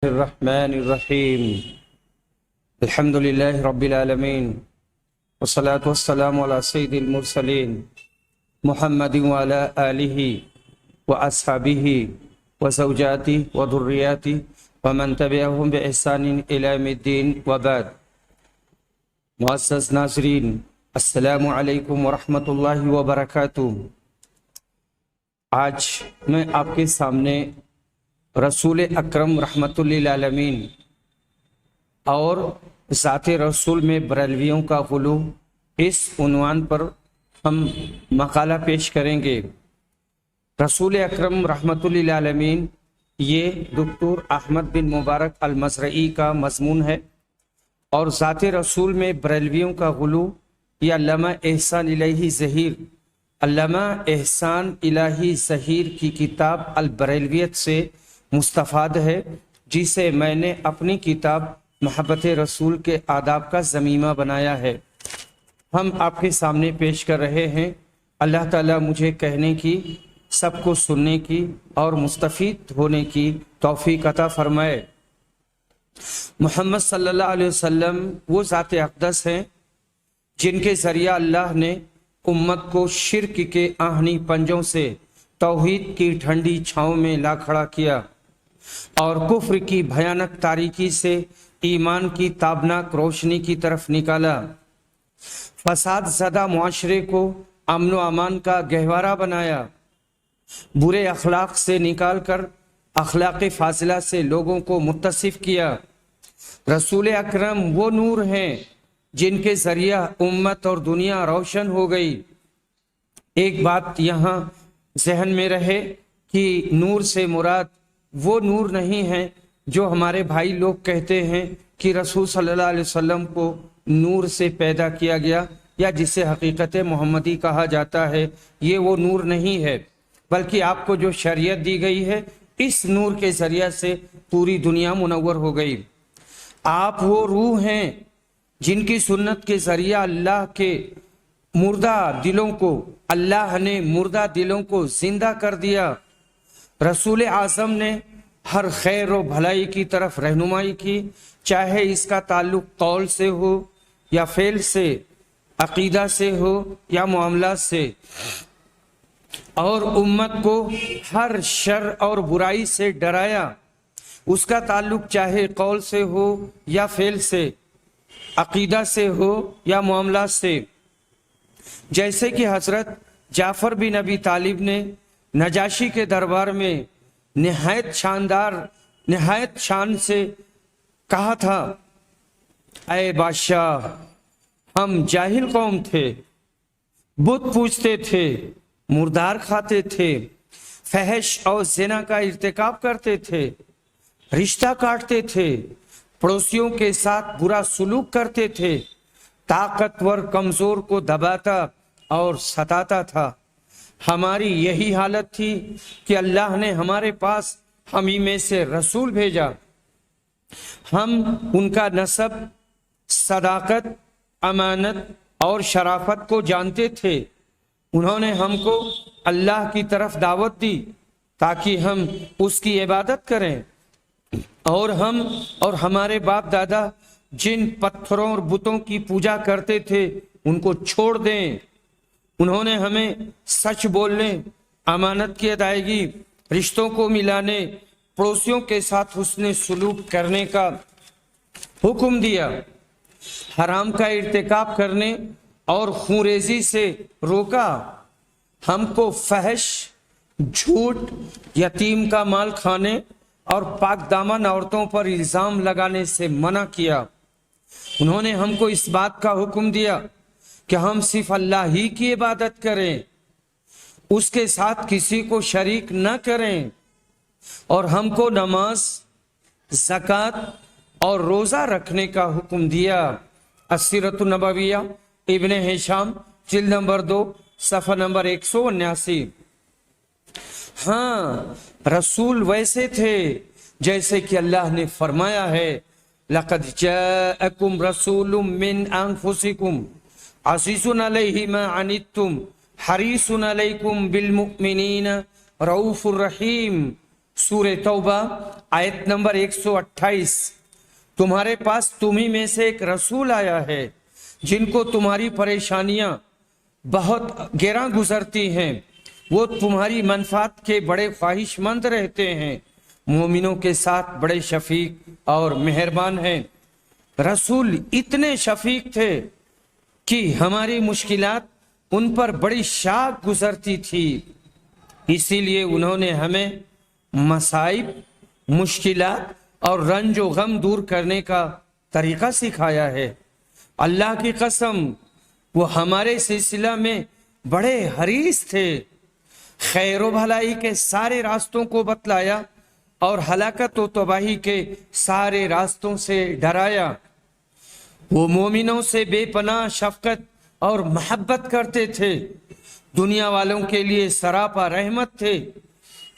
الرحمن الرحیم الحمد للہ رب العالمین والصلاة والسلام علی سید المرسلین محمد وعلی آلہ واصحابہ وزوجاتہ وذریاتہ ومن تبعہم بإحسان الی یوم الدین وبعد۔ معزز ناظرین، السلام علیکم ورحمۃ اللہ وبرکاتہ۔ آج میں آپ کے سامنے رسول اکرم رحمت للعالمین اور ذات رسول میں بریلویوں کا غلو، اس عنوان پر ہم مقالہ پیش کریں گے۔ رسول اکرم رحمت للعالمین یہ دکتور احمد بن مبارک المزرعی کا مضمون ہے، اور ذات رسول میں بریلویوں کا غلو یہ علامہ احسان الہی ظہیر، علامہ احسان الہی ظہیر کی کتاب البریلویت سے مستفاد ہے، جسے میں نے اپنی کتاب محبت رسول کے آداب کا ضمیمہ بنایا ہے۔ ہم آپ کے سامنے پیش کر رہے ہیں۔ اللہ تعالیٰ مجھے کہنے کی، سب کو سننے کی اور مستفید ہونے کی توفیق عطا فرمائے۔ محمد صلی اللہ علیہ وسلم وہ ذات اقدس ہیں جن کے ذریعہ اللہ نے امت کو شرک کے آہنی پنجوں سے توحید کی ٹھنڈی چھاؤں میں لا کھڑا کیا، اور کفر کی بھیانک تاریکی سے ایمان کی تابناک روشنی کی طرف نکالا، فساد زدہ معاشرے کو امن و امان کا گہوارہ بنایا، برے اخلاق سے نکال کر اخلاق فاضلہ سے لوگوں کو متصف کیا۔ رسول اکرم وہ نور ہیں جن کے ذریعہ امت اور دنیا روشن ہو گئی۔ ایک بات یہاں ذہن میں رہے کہ نور سے مراد وہ نور نہیں ہے جو ہمارے بھائی لوگ کہتے ہیں کہ رسول صلی اللہ علیہ وسلم کو نور سے پیدا کیا گیا، یا جسے حقیقت محمدی کہا جاتا ہے۔ یہ وہ نور نہیں ہے، بلکہ آپ کو جو شریعت دی گئی ہے، اس نور کے ذریعہ سے پوری دنیا منور ہو گئی۔ آپ وہ روح ہیں جن کی سنت کے ذریعہ اللہ نے مردہ دلوں کو زندہ کر دیا۔ رسول اعظم نے ہر خیر و بھلائی کی طرف رہنمائی کی، چاہے اس کا تعلق قول سے ہو یا فعل سے، عقیدہ سے ہو یا معاملات سے، اور امت کو ہر شر اور برائی سے ڈرایا، اس کا تعلق چاہے قول سے ہو یا فعل سے، عقیدہ سے ہو یا معاملات سے۔ جیسے کہ حضرت جعفر بن ابی طالب نے نجاشی کے دربار میں نہایت شان سے کہا تھا، اے بادشاہ، ہم جاہل قوم تھے، بت پوجتے تھے، مردار کھاتے تھے، فحش اور زنا کا ارتکاب کرتے تھے، رشتہ کاٹتے تھے، پڑوسیوں کے ساتھ برا سلوک کرتے تھے، طاقتور کمزور کو دباتا اور ستاتا تھا۔ ہماری یہی حالت تھی کہ اللہ نے ہمارے پاس ہم ہی میں سے رسول بھیجا۔ ہم ان کا نسب، صداقت، امانت اور شرافت کو جانتے تھے۔ انہوں نے ہم کو اللہ کی طرف دعوت دی تاکہ ہم اس کی عبادت کریں، اور ہم اور ہمارے باپ دادا جن پتھروں اور بتوں کی پوجا کرتے تھے ان کو چھوڑ دیں۔ انہوں نے ہمیں سچ بولنے، امانت کی ادائیگی، رشتوں کو ملانے، پڑوسیوں کے ساتھ حسن سلوک کرنے کا حکم دیا، حرام کا ارتکاب کرنے اور خون ریزی سے روکا، ہم کو فحش، جھوٹ، یتیم کا مال کھانے اور پاک دامن عورتوں پر الزام لگانے سے منع کیا۔ انہوں نے ہم کو اس بات کا حکم دیا کہ ہم صرف اللہ ہی کی عبادت کریں، اس کے ساتھ کسی کو شریک نہ کریں، اور ہم کو نماز، زکوٰۃ اور روزہ رکھنے کا حکم دیا۔ السیرۃ النبویہ، ابن ہشام، جلد نمبر 2، صفحہ نمبر 179۔ ہاں، رسول ویسے تھے جیسے کہ اللہ نے فرمایا ہے، لَقَدْ جَاءَكُمْ رَسُولٌ مِّنْ أَنفُسِكُمْ عزیز علیہ ما عنتم حریص علیکم بالمؤمنین رؤوف الرحیم۔ सूरह तौबा आयत नंबर 128, तुम्हारे पास तुम्ही में से एक रसूल आया है जिनको तुम्हारी परेशानियां बहुत गिरा गुजरती हैं, वो तुम्हारी मनफात के बड़े ख्वाहिशमंद रहते हैं, मोमिनों के साथ बड़े शफीक और मेहरबान हैं। रसूल इतने शफीक थे कि हमारी मुश्किलात उन पर बड़ी शाक गुजरती थी, इसीलिए उन्होंने हमें मसाइब, मुश्किलात और रंजो गम दूर करने का तरीका सिखाया है। अल्लाह की कसम, वो हमारे सिलसिला में बड़े हरीस थे। खैर व भलाई के सारे रास्तों को बतलाया और हलाकत व तबाही के सारे रास्तों से डराया। वो मोमिनों से बेपनाह शफकत और मोहब्बत करते थे, दुनिया वालों के लिए सरापा रहमत थे।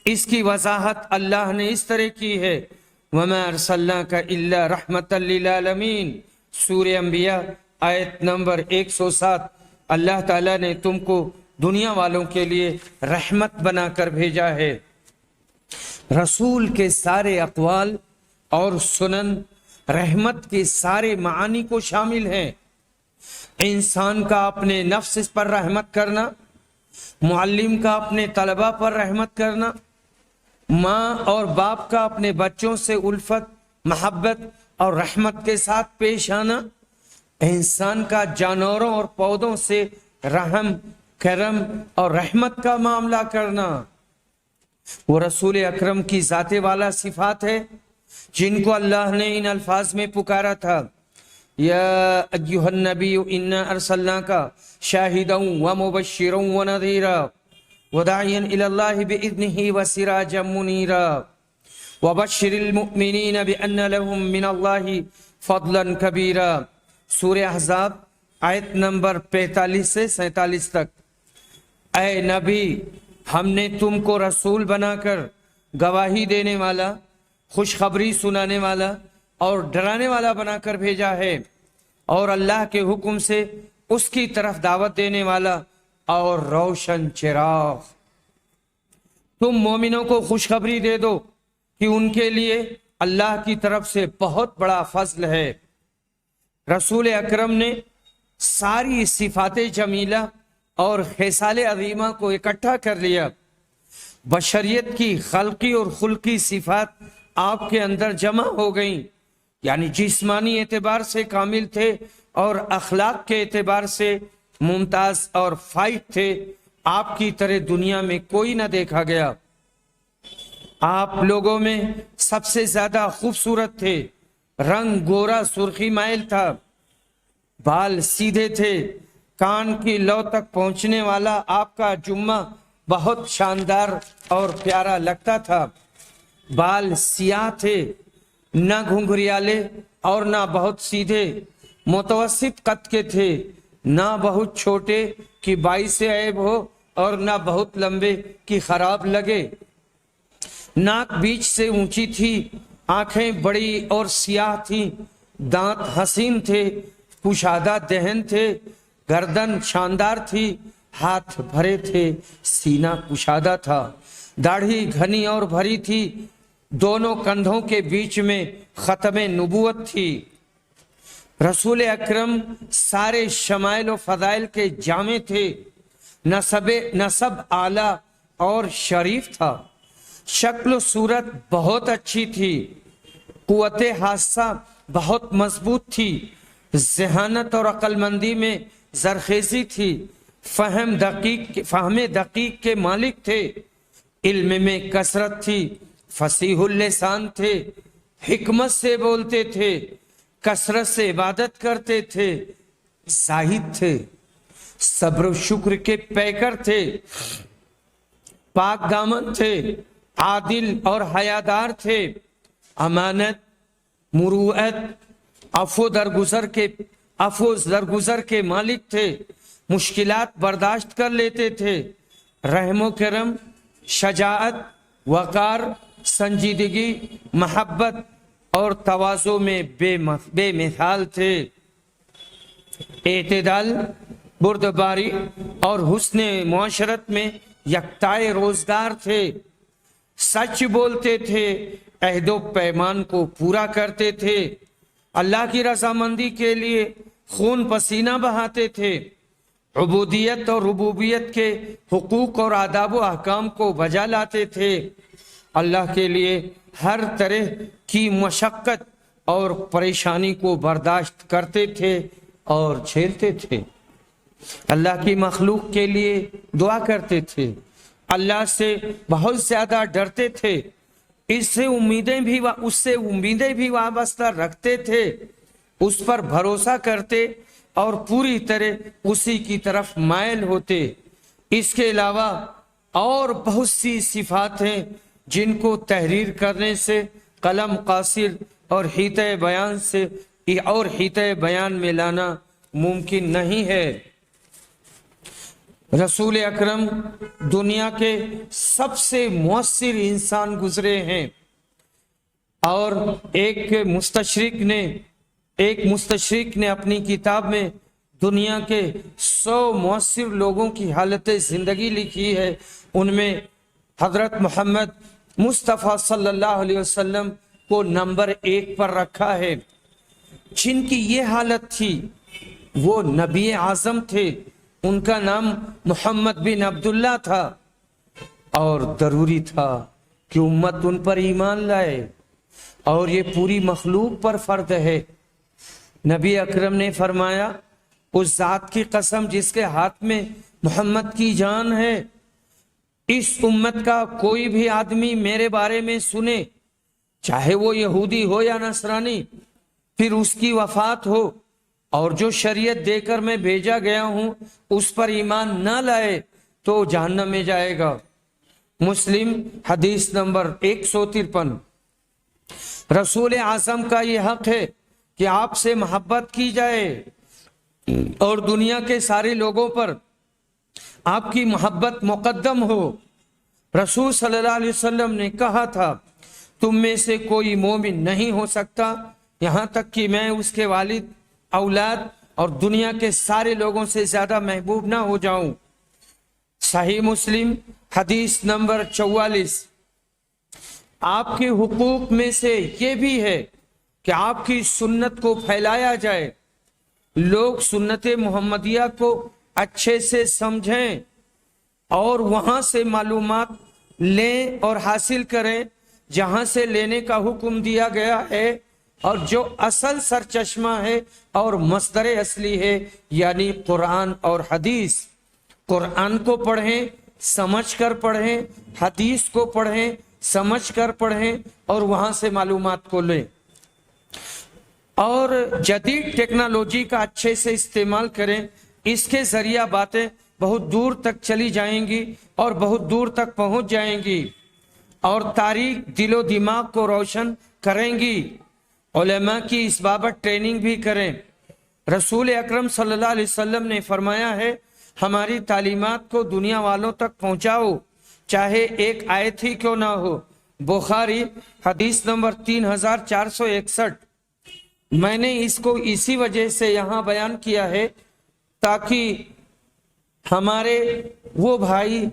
इसकी वजाहत अल्लाह ने इस तरह की है, वमा अरसलनाका इल्ला रहमतल लिल आलमीन, सूरह अंबिया आयत नंबर 107। अल्लाह ताला ने तुमको दुनिया वालों के लिए रहमत बनाकर भेजा है। रसूल के सारे अक़वाल और सुनन रहमत के सारे मानी को शामिल हैं। इंसान का अपने नफ्स पर रहमत करना, मुअल्लिम का अपने तलबा पर रहमत करना, माँ और बाप का अपने बच्चों से उल्फत, मोहब्बत और रहमत के साथ पेश आना, इंसान का जानवरों और पौधों से रहम, करम और रहमत का मामला करना। वो रसूल अकरम की जाते वाला सिफात है जिनको अल्लाह ने इन अल्फाज में पुकारा था, या अय्युहन नबी इन्ना अरसलनाका शाहिदन व मुबश्शिरन व नज़ीरा व दाइयन इलल्लाहि बिइज़्निही व सिराजम मुनीरा व बश्शिरिल मुमिनीन बिअन्न लहुम मिनल्लाहि फज़लन कबीरा। सूरह अहज़ाब आयत नंबर 45 से 47 तक। ऐ नबी, हमने तुमको रसूल बनाकर गवाही देने वाला, खुशखबरी सुनाने वाला और डराने वाला बनाकर भेजा है, और अल्लाह के हुक्म से उसकी तरफ दावत देने वाला और रोशन चिराग। तुम मोमिनों को खुशखबरी दे दो कि उनके लिए अल्लाह की तरफ से बहुत बड़ा फजल है। रसूल अकरम ने सारी सिफाते जमीला और खिसाले अजीमा को इकट्ठा कर लिया। बशरियत की खल्की और खुल्की सिफात आपके अंदर जमा हो गई, यानी जिस्मानी एतबार से कामिल थे और अखलाक के एतबार से मुमताज और फाइद थे। आपकी तरह दुनिया में कोई ना देखा गया। आप लोगों में सबसे ज्यादा खूबसूरत थे। रंग गोरा सुर्खी माइल था, बाल सीधे थे, कान की लौ तक पहुंचने वाला आपका जुम्मा बहुत शानदार और प्यारा लगता था। बाल सियाह थे, न घुंघरियाले और ना बहुत सीधे, मुतवस्सित कद के थे, ना बहुत छोटे कि बाईस से ऐब हो और ना बहुत लंबे कि खराब लगे। नाक बीच से ऊंची थी, आंखें बड़ी और सियाह थी, दांत हसीन थे, कुशादा दहन थे, गर्दन शानदार थी, हाथ भरे थे, सीना कुशादा था, दाढ़ी घनी और भरी थी, दोनों कंधों के बीच में खत्मे नबूवत थी। रसूल अकरम सारे शमाइल और फजाइल के जामे थे। नसब आला और शरीफ था। शक्ल सूरत बहुत अच्छी थी। कुव्वते हादसा बहुत मजबूत थी। ज़हानत और अक्लमंदी में जरखेजी थी। फहम दकीक के मालिक थे। इल्म में कसरत थी। फसीहुल लिसान थे। हिकमत से बोलते थे। कसरत से इबादत करते थे। जाहिद थे। सब्र शुक्र के पैकर थे। पाक दामन थे। आदिल और हयादार थे। अमानत, मुरूअत, अफो दरगुजर के मालिक थे। मुश्किलात बर्दाश्त कर लेते थे। रहमो करम, शजाअत, वकार, संजीदगी, मोहब्बत और तवाज़ो में बेमिसाल थे। एतदाल, बुर्दबारी और हुस्ने मुआशरत में यकताए रोजगार थे। सच बोलते थे, अहदो पैमान को पूरा करते थे, अल्लाह की रजामंदी के लिए खून पसीना बहाते थे, उबूदियत और रुबूबियत के हुकूक और आदाब व अहकाम को बजा लाते थे, अल्लाह के लिए हर तरह की मशक्क़त और परेशानी को बर्दाश्त करते थे और झेलते थे, अल्लाह की मखलूक के लिए दुआ करते थे, अल्लाह से बहुत ज्यादा डरते थे, उससे उम्मीदें भी वाबस्ता रखते थे, उस पर भरोसा करते और पूरी तरह उसी की तरफ मायल होते। इसके अलावा और बहुत सी सिफात हैं जिनको तहरीर करने से कलम कासिर और हिते बयान में लाना मुमकिन नहीं है। रसूल अकरम दुनिया के सबसे मुअस्सिर इंसान गुजरे हैं और एक मुस्तशरिक ने अपनी किताब में दुनिया के 100 मुअस्सिर लोगों की हालत जिंदगी लिखी है। उनमें हजरत मोहम्मद मुस्तफ़ा सल्लल्लाहु अलैहि वसल्लम को नंबर 1 पर रखा है। जिनकी ये हालत थी वो नबी आज़म थे, उनका नाम मोहम्मद बिन अब्दुल्ला था और जरूरी था कि उम्मत उन पर ईमान लाए और ये पूरी मखलूक पर फर्ज है। नबी अकरम ने फरमाया, उस जात की कसम जिसके हाथ में मोहम्मद की जान है, इस उम्मत का कोई भी आदमी मेरे बारे में सुने, चाहे वो यहूदी हो या नसरानी, फिर उसकी वफात हो और जो शरीयत देकर मैं भेजा गया हूं उस पर ईमान न लाए तो जहन्नम में जाएगा। मुस्लिम हदीस नंबर 153। रसूल आज़म का ये हक है कि आपसे मोहब्बत की जाए और दुनिया के सारे लोगों पर आपकी मोहब्बत मुकद्दम हो। रसूल सल्लल्लाहु अलैहि वसल्लम ने कहा था, तुम में से कोई मोमिन नहीं हो सकता यहाँ तक कि मैं उसके वालिद, औलाद और दुनिया के सारे लोगों से ज्यादा महबूब ना हो जाऊं। सही मुस्लिम हदीस नंबर 44। आपके हुकूक में से ये भी है कि आपकी सुन्नत को फैलाया जाए, लोग सुन्नत मुहम्मदिया को अच्छे से समझें और वहां से मालूमात लें और हासिल करें जहां से लेने का हुक्म दिया गया है और जो असल सरचश्मा है और मस्दर असली है, यानी कुरान और हदीस। कुरान को पढ़ें, समझ कर पढ़ें, हदीस को पढ़ें, समझ कर पढ़ें और वहां से मालूमात को लें और जदीद टेक्नोलॉजी का अच्छे से इस्तेमाल करें। इसके जरिया बातें बहुत दूर तक चली जाएंगी और बहुत दूर तक पहुंच जाएंगी और तारीख दिलो दिमाग को रोशन करेंगी। उलेमा की इस बाबत ट्रेनिंग भी करें। रसूल अकरम सल्लल्लाहु अलैहि वसल्लम ने फरमाया है, हमारी तालीमात को दुनिया वालों तक पहुंचाओ, चाहे एक आयत ही क्यों ना हो। बुखारी हदीस नंबर 3461। मैंने इसको इसी वजह से यहाँ बयान किया है ताकि हमारे वो भाई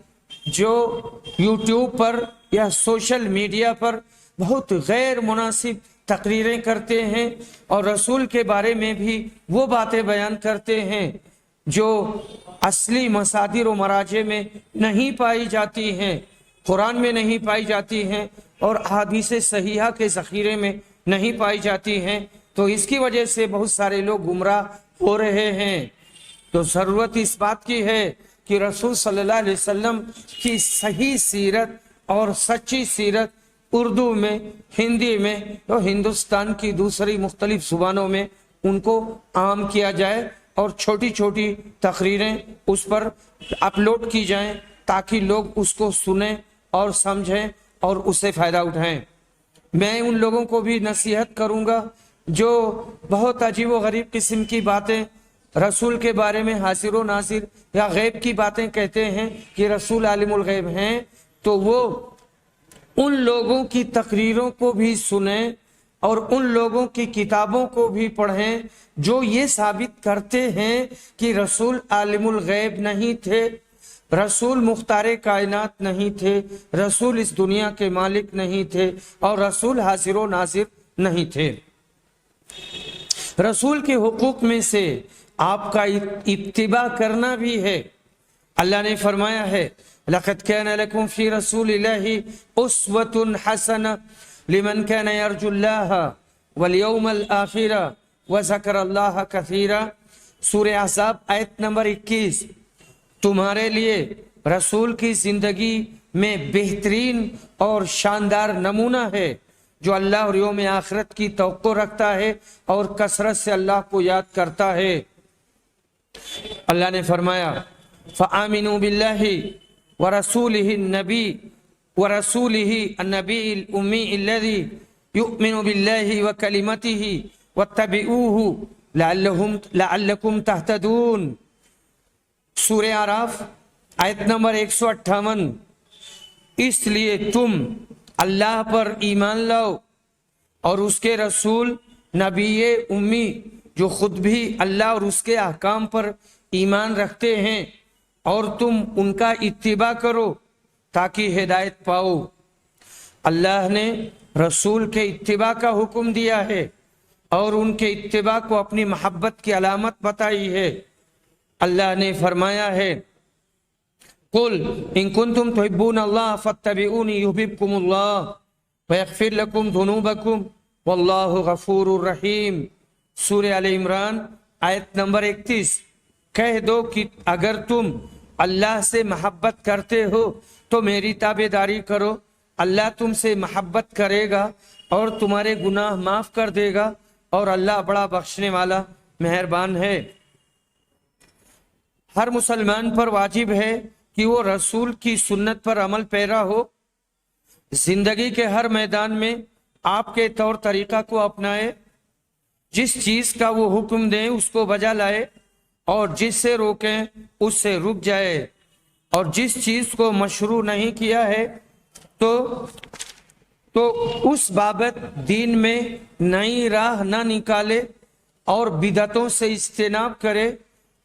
जो यूट्यूब पर या सोशल मीडिया पर बहुत गैर मुनासिब तकरीरें करते हैं और रसूल के बारे में भी वो बातें बयान करते हैं जो असली मसादिर व मराजे में नहीं पाई जाती हैं, कुरान में नहीं पाई जाती हैं और हदीस सहीहा के ज़ख़ीरे में नहीं पाई जाती हैं। तो इसकी वजह से बहुत सारे लोग गुमराह हो रहे हैं। तो ज़रूरत इस बात की है कि रसूल सल्लल्लाहु अलैहि वसल्लम की सही सीरत और सच्ची सीरत उर्दू में, हिंदी में तो हिंदुस्तान की दूसरी मुख्तलिफ जुबानों में उनको आम किया जाए और छोटी छोटी तकरीरें उस पर अपलोड की जाएं ताकि लोग उसको सुने और समझें और उससे फ़ायदा उठाएं। मैं उन लोगों को भी नसीहत करूंगा जो बहुत अजीब व गरीब किस्म की बातें रसूल के बारे में हासिर व नासिर या गैब की बातें कहते हैं कि रसूल आलिमुल गैब हैं, तो वो उन लोगों की तकरीरों को भी सुने और उन लोगों की किताबों को भी पढ़ें जो ये साबित करते हैं कि रसूल आलिमुल गैब नहीं थे, रसूल मुख्तारे कायनात नहीं थे, रसूल इस दुनिया के मालिक नहीं थे और रसूल हाजिर नाजिर नहीं थे। रसूल के हुकूक में से आपका इत्तिबा करना भी है। अल्लाह ने फरमाया है, लक़द कान लकुम फी रसूलिल्लाहि उस्वतुन हसना लिमन कान यरजुल्लाह वल यौमल आखिर व ज़करल्लाह कसीरा। सूरह अहज़ाब आयत नंबर 21। तुम्हारे लिए रसूल की जिंदगी में बेहतरीन और शानदार नमूना है जो अल्लाह और यौम आखिरत की तवक्को रखता है और कसरत से अल्लाह को याद करता है। अल्लाह ने फरमाया, फ़आमिनू बिल्लाहि व रसूलिहि नबी व रसूलिहि अन्नबील उम्मी अल्लज़ी युमिनु बिल्लाहि व कलिमतिहि वत्तबिऊहु लअल्लकुम तहतदून। सूरह आराफ आयत नंबर 158। इसलिए तुम अल्लाह पर ईमान लाओ और उसके रसूल नबी उम्मी जो खुद भी अल्लाह और उसके अहकाम पर ईमान रखते हैं, और तुम उनका इत्तिबा करो ताकि हिदायत पाओ। अल्लाह ने रसूल के इत्तिबा का हुक्म दिया है और उनके इत्तिबा को अपनी मोहब्बत की अलामत बताई है। अल्लाह ने फरमाया है, कुल इन कुंतुम तुहिब्बून अल्लाह फत्तबिऊनी युहिब्बकुमुल्लाह व यगफिर लकुम दुनूबकुम वल्लाहु गफूरुर रहीम। सूरह आले इमरान आयत नंबर 31। कह दो कि अगर तुम अल्लाह से मोहब्बत करते हो तो मेरी ताबेदारी करो, अल्लाह तुमसे मोहब्बत करेगा और तुम्हारे गुनाह माफ कर देगा और अल्लाह बड़ा बख्शने वाला मेहरबान है। हर मुसलमान पर वाजिब है कि वो रसूल की सुन्नत पर अमल पैरा हो, जिंदगी के हर मैदान में आपके तौर तरीका को अपनाए, जिस चीज का वो हुक्म दें उसको बजा लाए और जिससे रोकें उससे रुक जाए, और जिस चीज को मशरू नहीं किया है तो उस बाबत दीन में नई राह ना निकाले और बिदअतों से इज्तिनाब करे,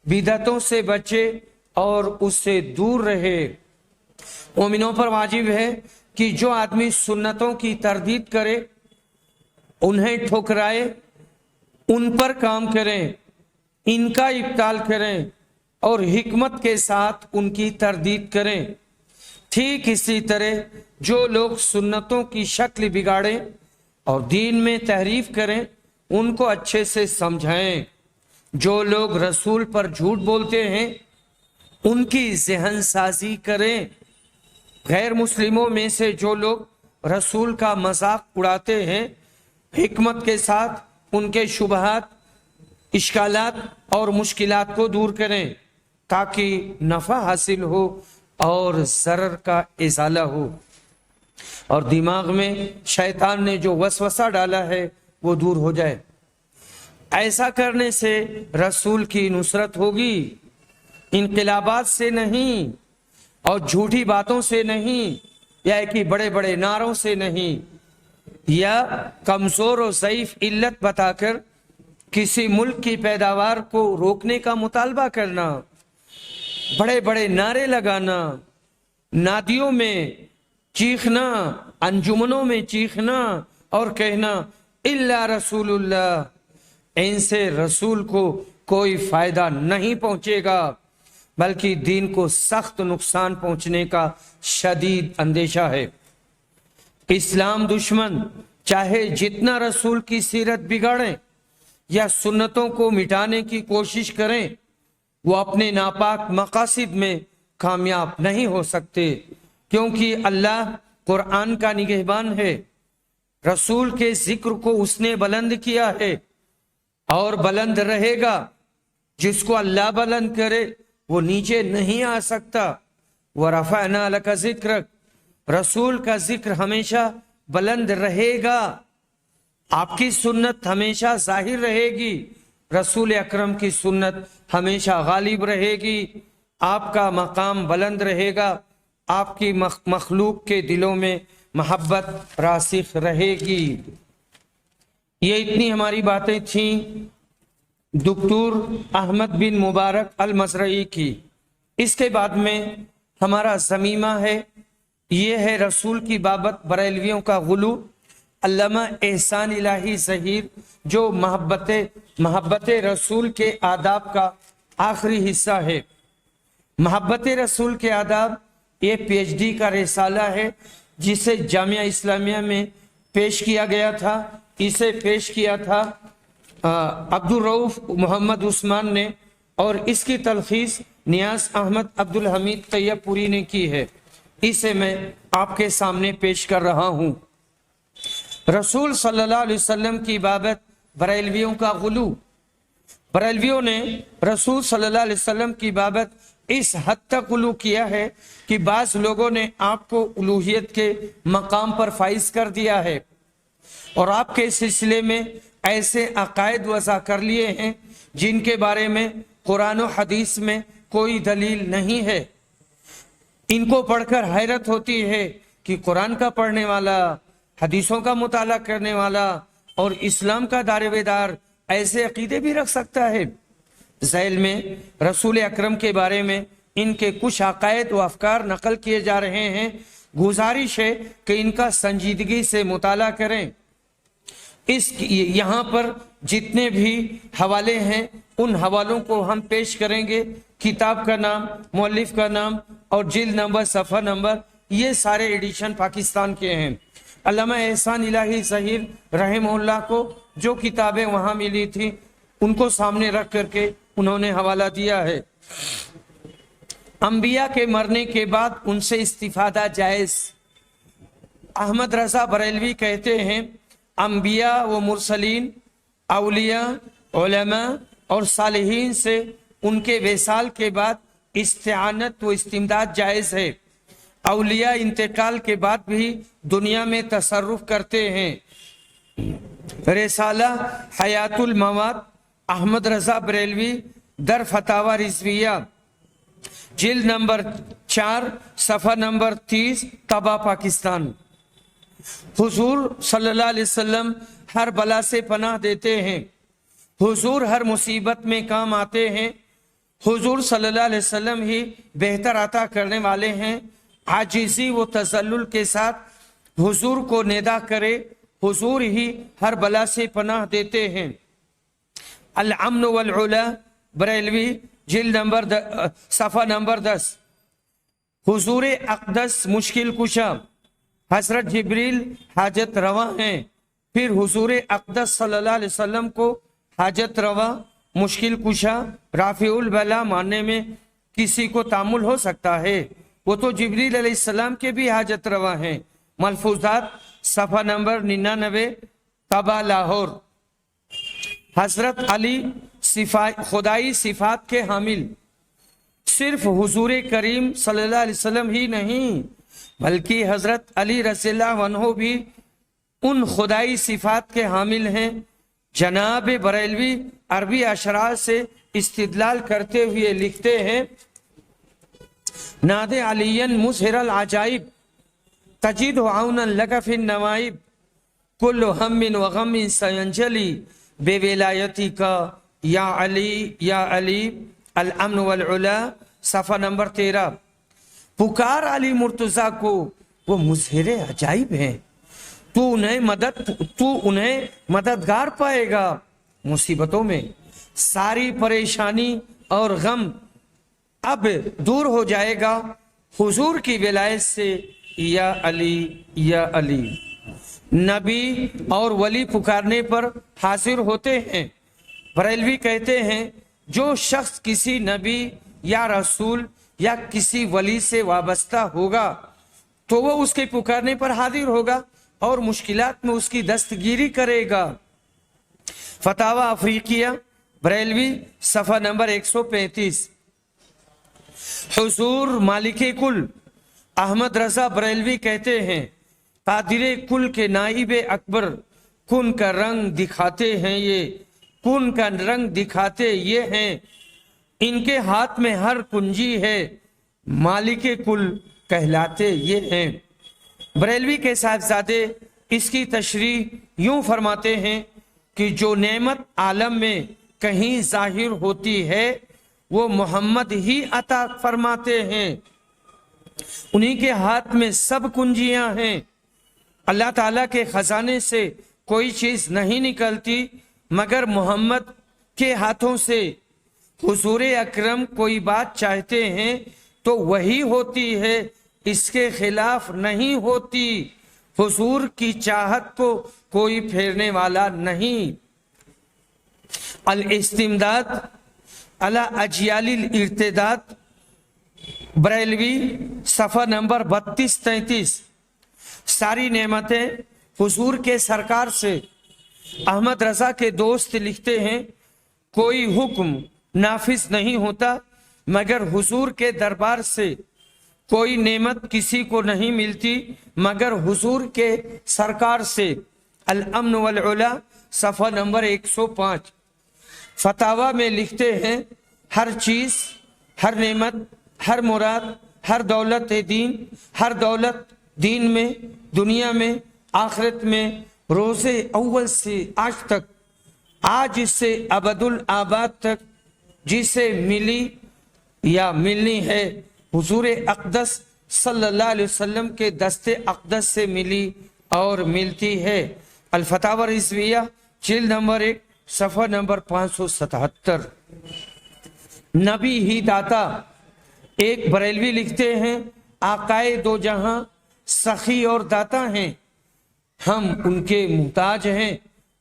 बिदअतों से बचे और उससे दूर रहे। मोमिनों पर वाजिब है कि जो आदमी सुन्नतों की तरदीद करे उन्हें ठुकराए, उन पर काम करें, इनका इब्ताल करें और हिकमत के साथ उनकी तरदीद करें। ठीक इसी तरह जो लोग सुन्नतों की शक्ल बिगाड़ें और दीन में तहरीफ करें उनको अच्छे से समझाएं। जो लोग रसूल पर झूठ बोलते हैं उनकी ज़हन साजी करें। गैर मुस्लिमों में से जो लोग रसूल का मजाक उड़ाते हैं, हिकमत के साथ उनके शुबहात, इश्कालात और मुश्किलात को दूर करें ताकि नफ़ा हासिल हो और ज़रर का इज़ाला हो और दिमाग में शैतान ने जो वसवसा डाला है वो दूर हो जाए। ऐसा करने से रसूल की नुसरत होगी, इनकलाबात से नहीं और झूठी बातों से नहीं, या कि बड़े बड़े नारों से नहीं, या कमजोर और ज़ईफ इल्लत बताकर किसी मुल्क की पैदावार को रोकने का मुतालबा करना, बड़े बड़े नारे लगाना, नादियों में चीखना, अंजुमनों में चीखना और कहना इल्ला रसूलुल्लाह, इनसे रसूल को कोई फायदा नहीं पहुंचेगा बल्कि दीन को सख्त नुकसान पहुंचने का शदीद अंदेशा है। इस्लाम दुश्मन चाहे जितना रसूल की सीरत बिगाड़ें या सुन्नतों को मिटाने की कोशिश करें, वो अपने नापाक मकासिद में कामयाब नहीं हो सकते, क्योंकि अल्लाह कुरान का निगहबान है। रसूल के जिक्र को उसने बुलंद किया है और बुलंद रहेगा। जिसको अल्लाह बुलंद करे वो नीचे नहीं आ सकता। व रफ़अना लका ज़िक्रक, रसूल का जिक्र हमेशा बुलंद रहेगा, आपकी सुन्नत हमेशा जाहिर रहेगी, रसूल अकरम की सुन्नत हमेशा गालिब रहेगी, आपका मकाम बुलंद रहेगा, आपकी मखलूक के दिलों में मोहब्बत रासिख रहेगी। ये इतनी हमारी बातें थीं दुक्तूर अहमद बिन मुबारक अल मज़रई की। इसके बाद में हमारा ज़मीमा है, ये है रसूल की बाबत बरेलवियों का गुलू। अल्लामा एहसान इलाही ज़हीर जो मोहब्बत रसूल के आदाब का आखिरी हिस्सा है। मोहब्बत रसूल के आदाब ये पीएचडी का रिसाला है जिसे जामिया इस्लामिया में पेश किया गया था। इसे पेश किया था अब्दुल रऊफ मोहम्मद उस्मान ने और इसकी तलखीस नियाज अहमद अब्दुल हमीद तैयबपुरी ने की है। इसे मैं आपके सामने पेश कर रहा हूँ। रसूल सल्लल्लाहु अलैहि वसल्लम की बाबत बरेलवियों का गुलू। बरेलवियों ने रसूल सल्लल्लाहु अलैहि वसल्लम की बाबत इस हद तक गुलू किया है कि बाज़ लोगों ने आपको उलूहियत के मकाम पर फाइज कर दिया है और आपके सिलसिले में ऐसे अकायद वज़ा कर लिए हैं जिनके बारे में कुरान और हदीस में कोई दलील नहीं है। इनको पढ़कर हैरत होती है कि कुरान का पढ़ने वाला, हदीसों का मुताला करने वाला और इस्लाम का दारोमदार ऐसे अकीदे भी रख सकता है। ज़ैल में रसूल अकरम के बारे में इनके कुछ अकायद व अफकार नकल किए जा रहे हैं। गुजारिश है कि इनका संजीदगी से मुताला करें। यहाँ पर जितने भी हवाले हैं उन हवालों को हम पेश करेंगे। किताब का नाम, मौलिफ का नाम और जिल्द नंबर, सफ़ा नंबर, ये सारे एडिशन पाकिस्तान के हैं। अल्लामा एहसान इलाही ज़हीर रहमहुल्लाह को जो किताबें वहाँ मिली थी उनको सामने रख करके उन्होंने हवाला दिया है। अंबिया के मरने के बाद उनसे इस्तिफादा जायज़। अहमद रज़ा बरेलवी कहते हैं अंबिया व मुरसलीन, औलिया, उलमा और सालिहीन से उनके वेसाल के बाद इस्तिआनत व इस्तिमदाद जायज़ है। औलिया इंतकाल के बाद भी दुनिया में तसर्रुफ करते हैं। रिसाला हयातुल मवाद अहमद रज़ा बरेलवी दर फतावा रिजविया जिल्द नंबर 4 सफ़ा नंबर 30 तबा पाकिस्तान। हुजूर सल्लल्लाहु अलैहि वसल्लम हर बला से पनाह देते हैं। हुजूर हर मुसीबत में काम आते हैं। हुजूर सल्लल्लाहु अलैहि वसल्लम ही बेहतर अता करने वाले हैं। आजिज़ी व तज़ल्लुल के साथ हुजूर को निदा करे। हुजूर ही हर बला से पनाह देते हैं। अल अम्न वल उला बरेलवी जिल्द नंबर सफ़ा नंबर 10। हुजूर अक़दस मुश्किल कुशा हज़रत जिब्रील हाजत रवा हैं। फिर हुजूर अक़दस सल्लल्लाहु अलैहि वसल्लम को हाजत रवा, मुश्किल कुशा, राफ़िउल बला मानने में किसी को तामुल हो सकता है? वो तो जिब्रील अलैहिस्सलाम के भी हाजत रवा हैं। मलफूजात सफ़ा नंबर 99 तबा लाहौर। हज़रत अली खुदाई सिफात के हामिल। सिर्फ हुजूर करीम सल्लल्लाहु अलैहि वसल्लम ही नहीं बल्कि हज़रत अली रज़ियल्लाहु अन्हु भी उन खुदाई सिफात के हामिल हैं। जनाब बरेलवी अरबी अशरार से इस्तिदलाल करते हुए लिखते हैं नादे अलियन मुज़हिरल अजाइब तजिद औनन लका फिन नवाइब कुल्लु हम्मिन व गम्मिन सयंजली बेविलायती का या अली अल अम्न वल उला सफ़ा नंबर 13। पुकार अली मुर्तज़ा को, वो मुज़हिर अजाइब हैं। तू उन्हें मददगार पाएगा मुसीबतों में। सारी परेशानी और गम अब दूर हो जाएगा हुजूर की विलायत से। या अली। नबी और वली पुकारने पर हाजिर होते हैं। बरेलवी कहते हैं जो शख्स किसी नबी या रसूल या किसी वली से वाबस्ता होगा तो वो उसके पुकारने पर हाजिर होगा और मुश्किलात में उसकी दस्तगीरी करेगा। फतावा अफ्रीकिया बरेलवी सफ़ा नंबर 135। हुजूर मालिके कुल अहमद रज़ा बरेलवी कहते हैं कादिरे कुल के नाइब अकबर कुन का रंग दिखाते हैं ये, कुन का रंग दिखाते ये हैं। इनके हाथ में हर कुंजी है, मालिके कुल कहलाते ये हैं। बरेलवी के साहबजादे इसकी तशरीह यूं फरमाते हैं कि जो नेमत आलम में कहीं जाहिर होती है वो मोहम्मद ही अता फरमाते हैं। انہی کے ہاتھ میں سب کنجیاں ہیں. اللہ تعالیٰ کے خزانے سے کوئی چیز نہیں نکلتی مگر محمد کے ہاتھوں سے. حضور اکرم کوئی بات چاہتے ہیں تو وہی ہوتی ہے، اس کے خلاف نہیں ہوتی. حضور کی چاہت کو کوئی پھیرنے والا نہیں. الاستمداد علی اجیال الارتداد، بریلوی، صفحہ نمبر 32-33. ساری نعمتیں حضور کے سرکار سے. احمد رضا کے دوست لکھتے ہیں کوئی حکم نافذ نہیں ہوتا مگر حضور کے دربار سے. کوئی نعمت کسی کو نہیں ملتی مگر حضور کے سرکار سے. الامن والعلا، صفحہ نمبر 105. فتاوی میں لکھتے ہیں ہر چیز، ہر نعمت، ہر مراد، ہر دولت دین، ہر دولت دین میں، دنیا میں، آخرت میں، روز اول سے آج تک، آج سے ابد الآباد تک جسے ملی یا ملنی ہے حضور اقدس صلی اللہ علیہ وسلم کے دست اقدس سے ملی اور ملتی ہے. الفتاوی رضویہ، جلد نمبر 1، صفحہ نمبر 577. نبی ہی داتا. ایک بریلوی لکھتے ہیں آقائے دو جہاں سخی اور داتا ہیں، ہم ان کے محتاج ہیں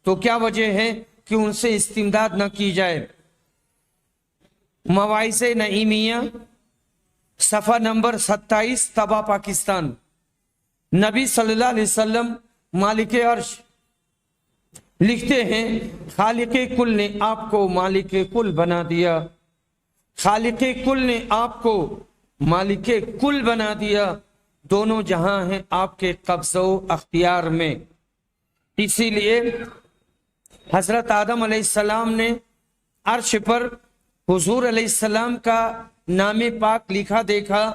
تو کیا وجہ ہے کہ ان سے استمداد نہ کی جائے. مواعظ نعیمیہ، صفحہ نمبر 27، طبع پاکستان. نبی صلی اللہ علیہ وسلم مالک عرش لکھتے ہیں خالق کل نے آپ کو مالک کل بنا دیا. خالق کل نے آپ کو مالک کل بنا دیا. دونوں جہاں ہیں آپ کے قبضہ و اختیار میں. اسی لیے حضرت آدم علیہ السلام نے عرش پر حضور علیہ السلام کا نام پاک لکھا دیکھا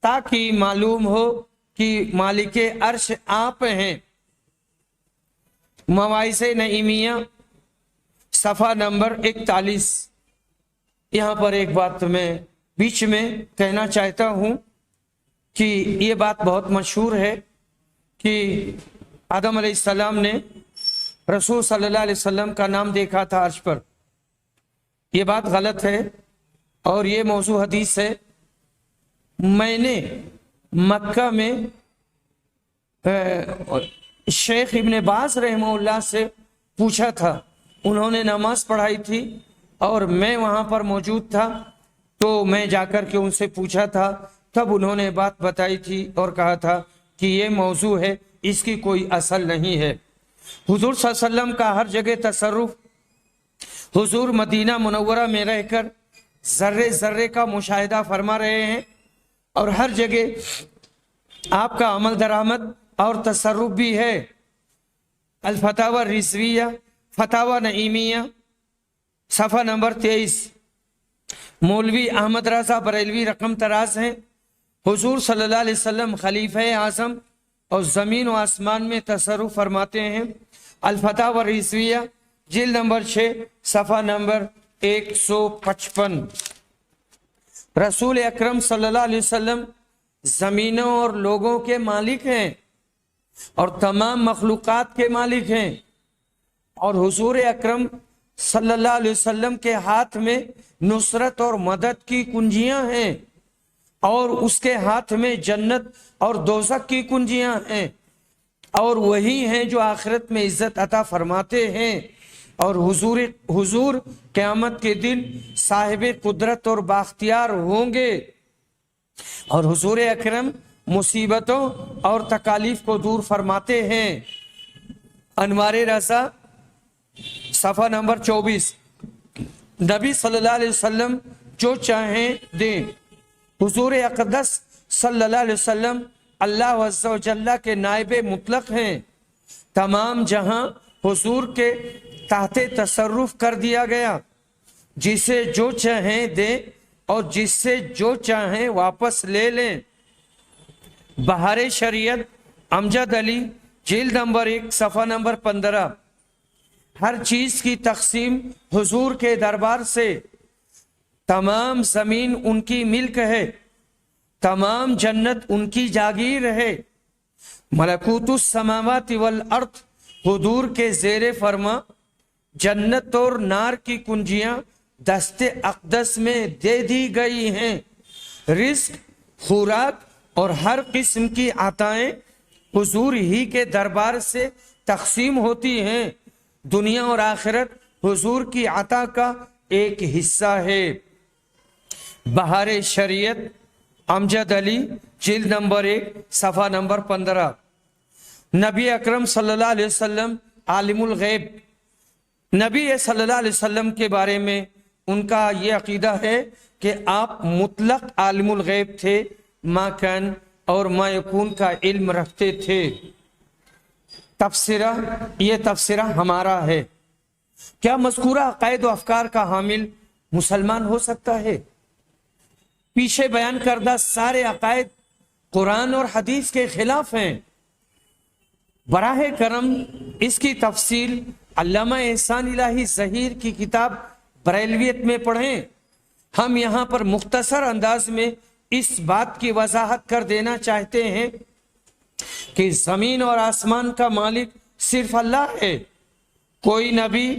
تاکہ معلوم ہو کہ مالک عرش آپ ہیں. مواعظ نعیمیہ، صفحہ نمبر 41. یہاں پر ایک بات میں بیچ میں کہنا چاہتا ہوں کہ یہ بات بہت مشہور ہے کہ آدم علیہ السلام نے رسول صلی اللہ علیہ وسلم کا نام دیکھا تھا عرش پر. یہ بات غلط ہے اور یہ موضوع حدیث ہے. میں نے مکہ میں شیخ ابن باز رحمہ اللہ سے پوچھا تھا، انہوں نے نماز پڑھائی تھی اور میں وہاں پر موجود تھا تو میں جا کر کے ان سے پوچھا تھا، تب انہوں نے بات بتائی تھی اور کہا تھا کہ یہ موضوع ہے، اس کی کوئی اصل نہیں ہے. حضور صلی اللہ علیہ وسلم کا ہر جگہ تصرف، حضور مدینہ منورہ میں رہ کر ذرے ذرے کا مشاہدہ فرما رہے ہیں اور ہر جگہ آپ کا عمل درآمد اور تصرف بھی ہے. الفتاوی رضویہ، فتاوی نعیمیہ، صفحہ نمبر 23. مولوی احمد رضا بریلوی رقم تراز ہیں. حضور صلی اللہ علیہ وسلم خلیفہ اعظم اور زمین و آسمان میں تصرف فرماتے ہیں. الفتاوی رضویہ، جلد نمبر 6، صفحہ نمبر 155. رسول اکرم صلی اللہ علیہ وسلم زمینوں اور لوگوں کے مالک ہیں اور تمام مخلوقات کے مالک ہیں، اور حضور اکرم صلی اللہ علیہ وسلم کے ہاتھ میں نصرت اور مدد کی کنجیاں ہیں اور اس کے ہاتھ میں جنت اور دوزخ کی کنجیاں ہیں، اور وہی ہیں جو آخرت میں عزت عطا فرماتے ہیں. اور حضور قیامت کے دن صاحب قدرت اور باختیار ہوں گے، اور حضور اکرم مصیبتوں اور تکالیف کو دور فرماتے ہیں. انوار رضا، صفحہ نمبر 24. نبی صلی اللہ علیہ وسلم جو چاہیں دیں. حضور اقدس صلی اللہ علیہ وسلم اللہ عز و جل کے نائب مطلق ہیں. تمام جہاں حضور کے تحت تصرف کر دیا گیا، جسے جو چاہیں دیں اور جس سے جو چاہیں واپس لے لیں. بہار شریعت، امجد علی، جلد نمبر 1، صفحہ نمبر 15. ہر چیز کی تقسیم حضور کے دربار سے. تمام زمین ان کی ملک ہے तमाम जन्नत उनकी जागीर है। मलकूतुस समावाति वल अर्थ हुजूर के ज़ेरे फरमा जन्नत और नार की कुंजियां दस्ते अक़दस में दे दी गई हैं। रिस्क, खुराक और हर किस्म की अताएं हुजूर ही के दरबार से तकसीम होती हैं। दुनिया और आखिरत हुजूर की अता का एक हिस्सा है। बहार शरीयत अमजद अली जिल्द नंबर 1 सफ़ा नंबर 15। नबी अकरम सल्लल्लाहु अलैहि वसल्लम आलिमुल गैब, नबी सल्लल्लाहु अलैहि वसल्लम के बारे में उनका ये अकीदा है कि आप मुतलक आलिमुल गैब थे, मा कान और मा यकून का इल्म रखते थे। तफसीरा, ये तफसीरा हमारा है। क्या मज़कूरा अक़ायद व अफ़कार का हामिल मुसलमान हो सकता है? पीछे बयान करदा सारे अक़ायद कुरान और हदीस के खिलाफ हैं। बराह करम इसकी तफसील अल्लामा एहसान इलाही ज़हीर की किताब बरेलवियत में पढ़ें। हम यहाँ पर मुख्तसर अंदाज में इस बात की वजाहत कर देना चाहते हैं कि ज़मीन और आसमान का मालिक सिर्फ अल्लाह है। कोई नबी,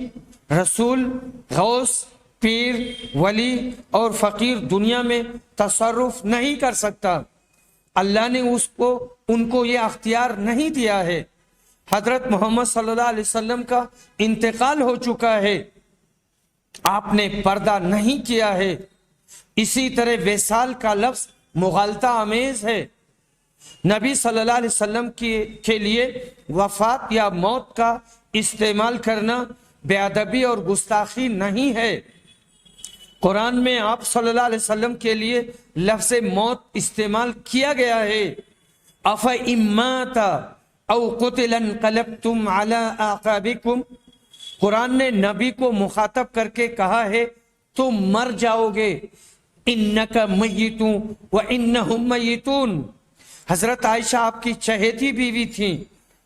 रसूल, गौस, पीर, वली और फ़कीर दुनिया में तसर्रुफ नहीं कर सकता। अल्लाह ने उनको ये अख्तियार नहीं दिया है। हजरत मोहम्मद सल्लल्लाहु अलैहि वसल्लम का इंतकाल हो चुका है, आपने पर्दा नहीं किया है। इसी तरह वेसाल का लफ्ज मुगालता आमेज है। नबी सल्लल्लाहु अलैहि वसल्लम के लिए वफात या मौत का इस्तेमाल करना बेअदबी और गुस्ताखी नहीं है। कुरान में आप सल्लल्लाहु अलैहि वसल्लम के लिए लफ्ज़ मौत इस्तेमाल किया गया है। अफ इम्माता औ कुतिलन कलबतुम अला आक़ाबिकुम, कुरान ने नबी को मुखातब करके कहा है तुम मर जाओगे। इन्नका मय्यितुन व इन्नहुम मय्यितून। हजरत आयशा आपकी चहेती बीवी थी,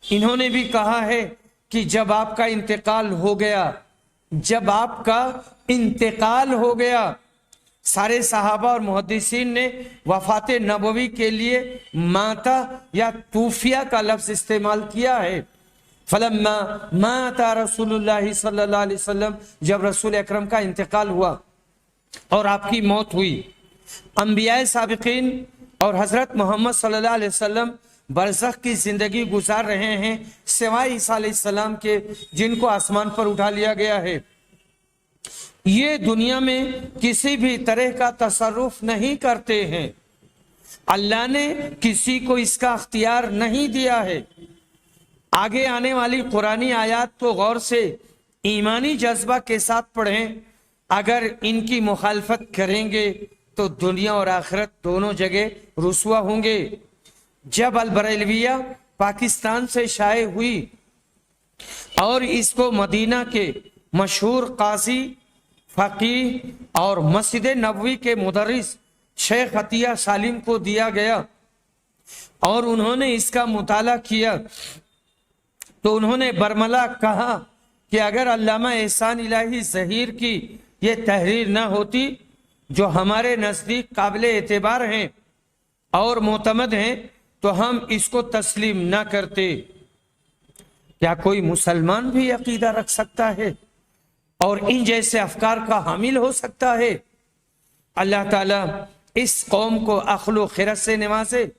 इन्होंने भी कहा है कि जब आपका इंतकाल हो गया, जब आपका इंतकाल हो गया, सारे सहाबा और मुहद्दिसीन ने वफात नबवी के लिए माता या तूफिया का लफ्ज इस्तेमाल किया है। फलम्मा माता रसूलुल्लाह सल्लल्लाहु अलैहि वसल्लम, जब रसूल अकरम का इंतकाल हुआ और आपकी मौत हुई, अंबिया साबिकीन और हजरत मोहम्मद सल्लल्लाहु अलैहि वसल्लम बरज़ख की जिंदगी गुजार रहे हैं सिवाय ईसा अलैहिस्सलाम के, जिनको आसमान पर उठा लिया गया है। ये दुनिया में किसी भी तरह का तसर्रुफ नहीं करते हैं। अल्लाह ने किसी को इसका अख्तियार नहीं दिया है। आगे आने वाली कुरानी आयात को गौर से ईमानी जज्बा के साथ पढ़ें। अगर इनकी मुखालफत करेंगे तो दुनिया और आखिरत दोनों जगह रुसवा होंगे। जब अल बरेलविया पाकिस्तान से शाये हुई और इसको मदीना के मशहूर काजी, फकीह और मस्जिद नबवी के मुदर्रिस शेख अतिया सालिम को दिया गया और उन्होंने इसका मुताला किया, तो उन्होंने बरमला कहा कि अगर अल्लामा एहसान इलाही ज़हीर की ये तहरीर न होती, जो हमारे नज़दीक काबिल एतबार हैं और मोतमद हैं, तो हम इसको तस्लीम न करते। क्या कोई मुसलमान भी अकीदा रख सकता है और इन जैसे अफकार का हामिल हो सकता है? अल्लाह ताला इस कौम को अक्ल खिरत से नवाजे